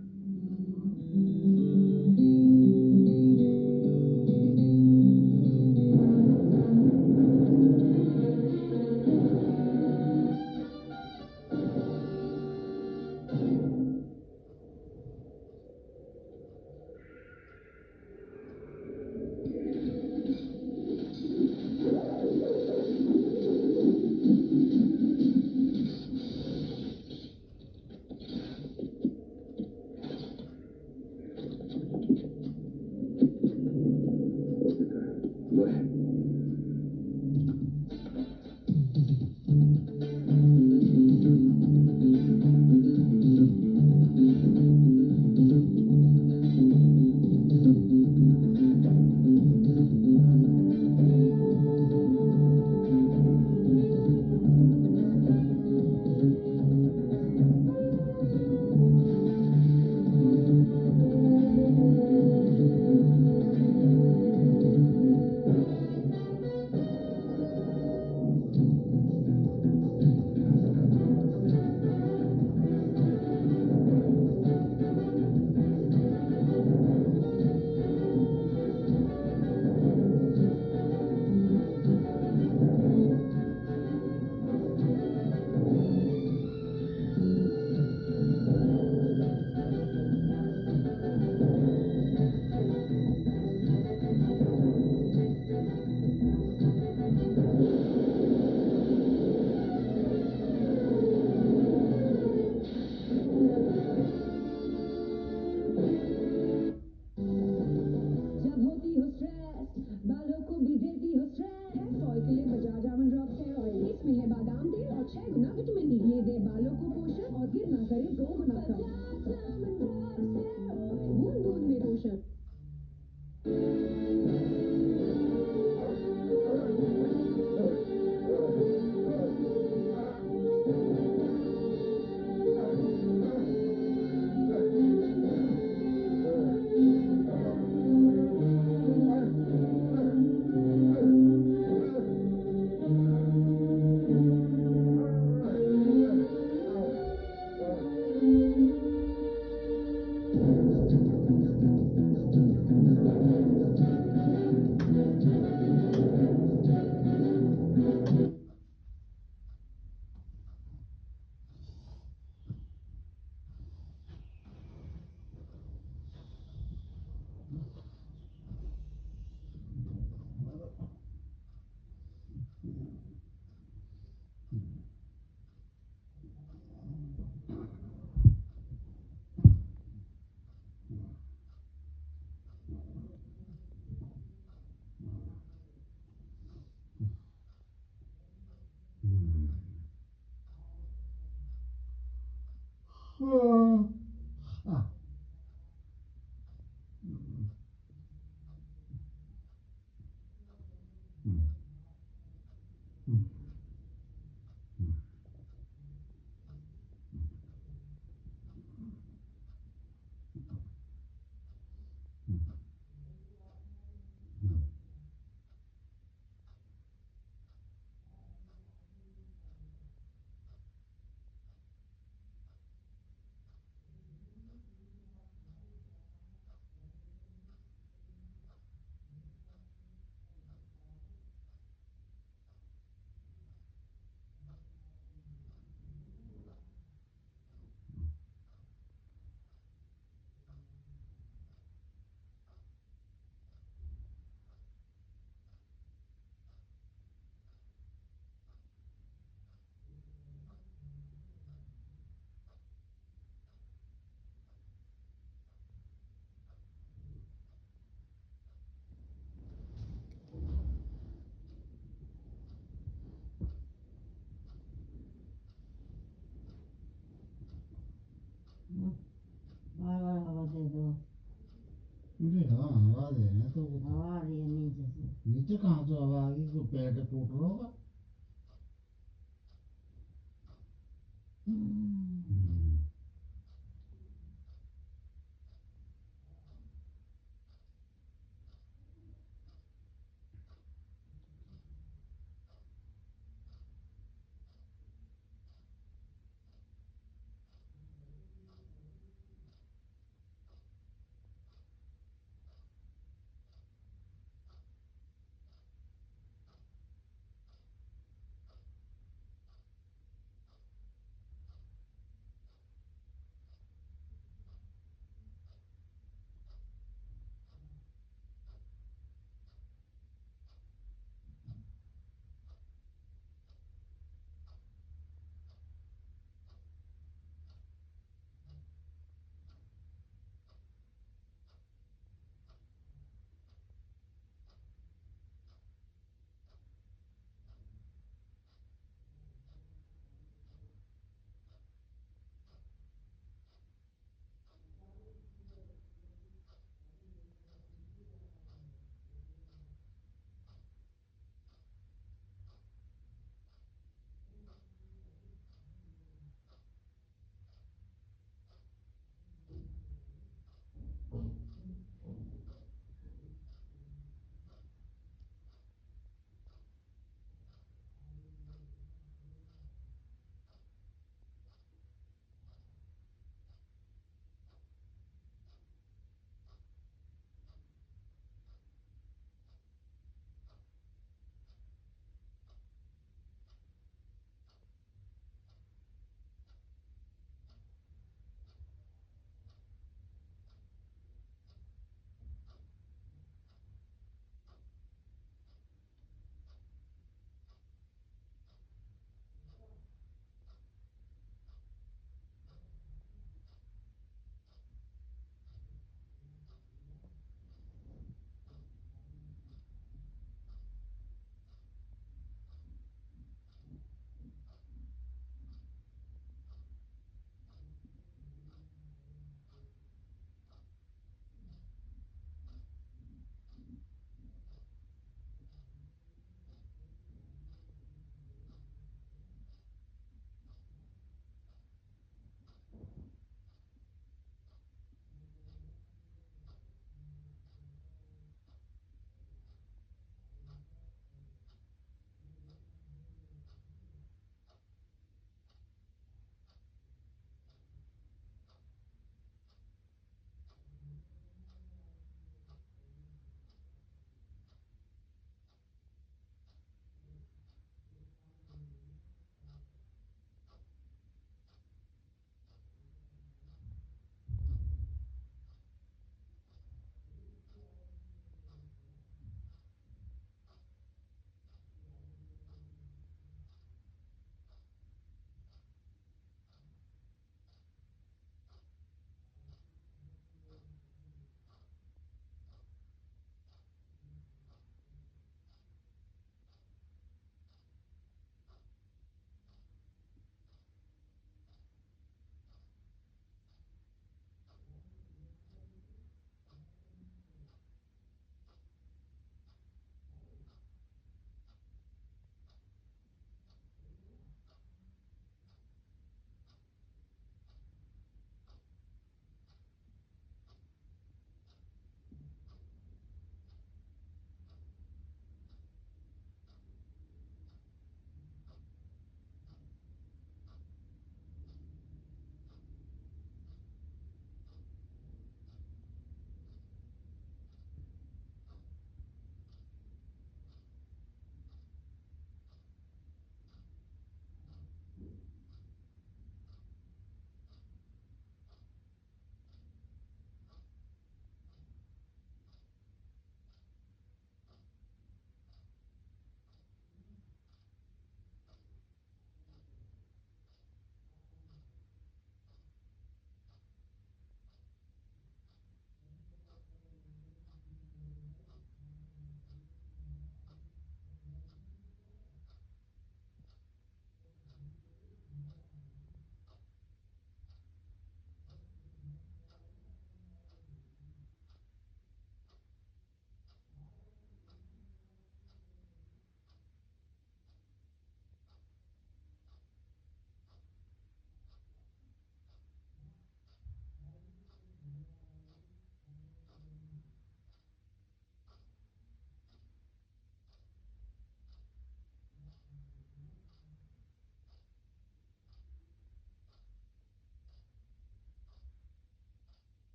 बार बार हवा दे दो। मुझे हवा देने तो हवा आ रही है नीचे से। नीचे कहाँ से हवा आ गई? कोई पेड़ टूट रहा होगा।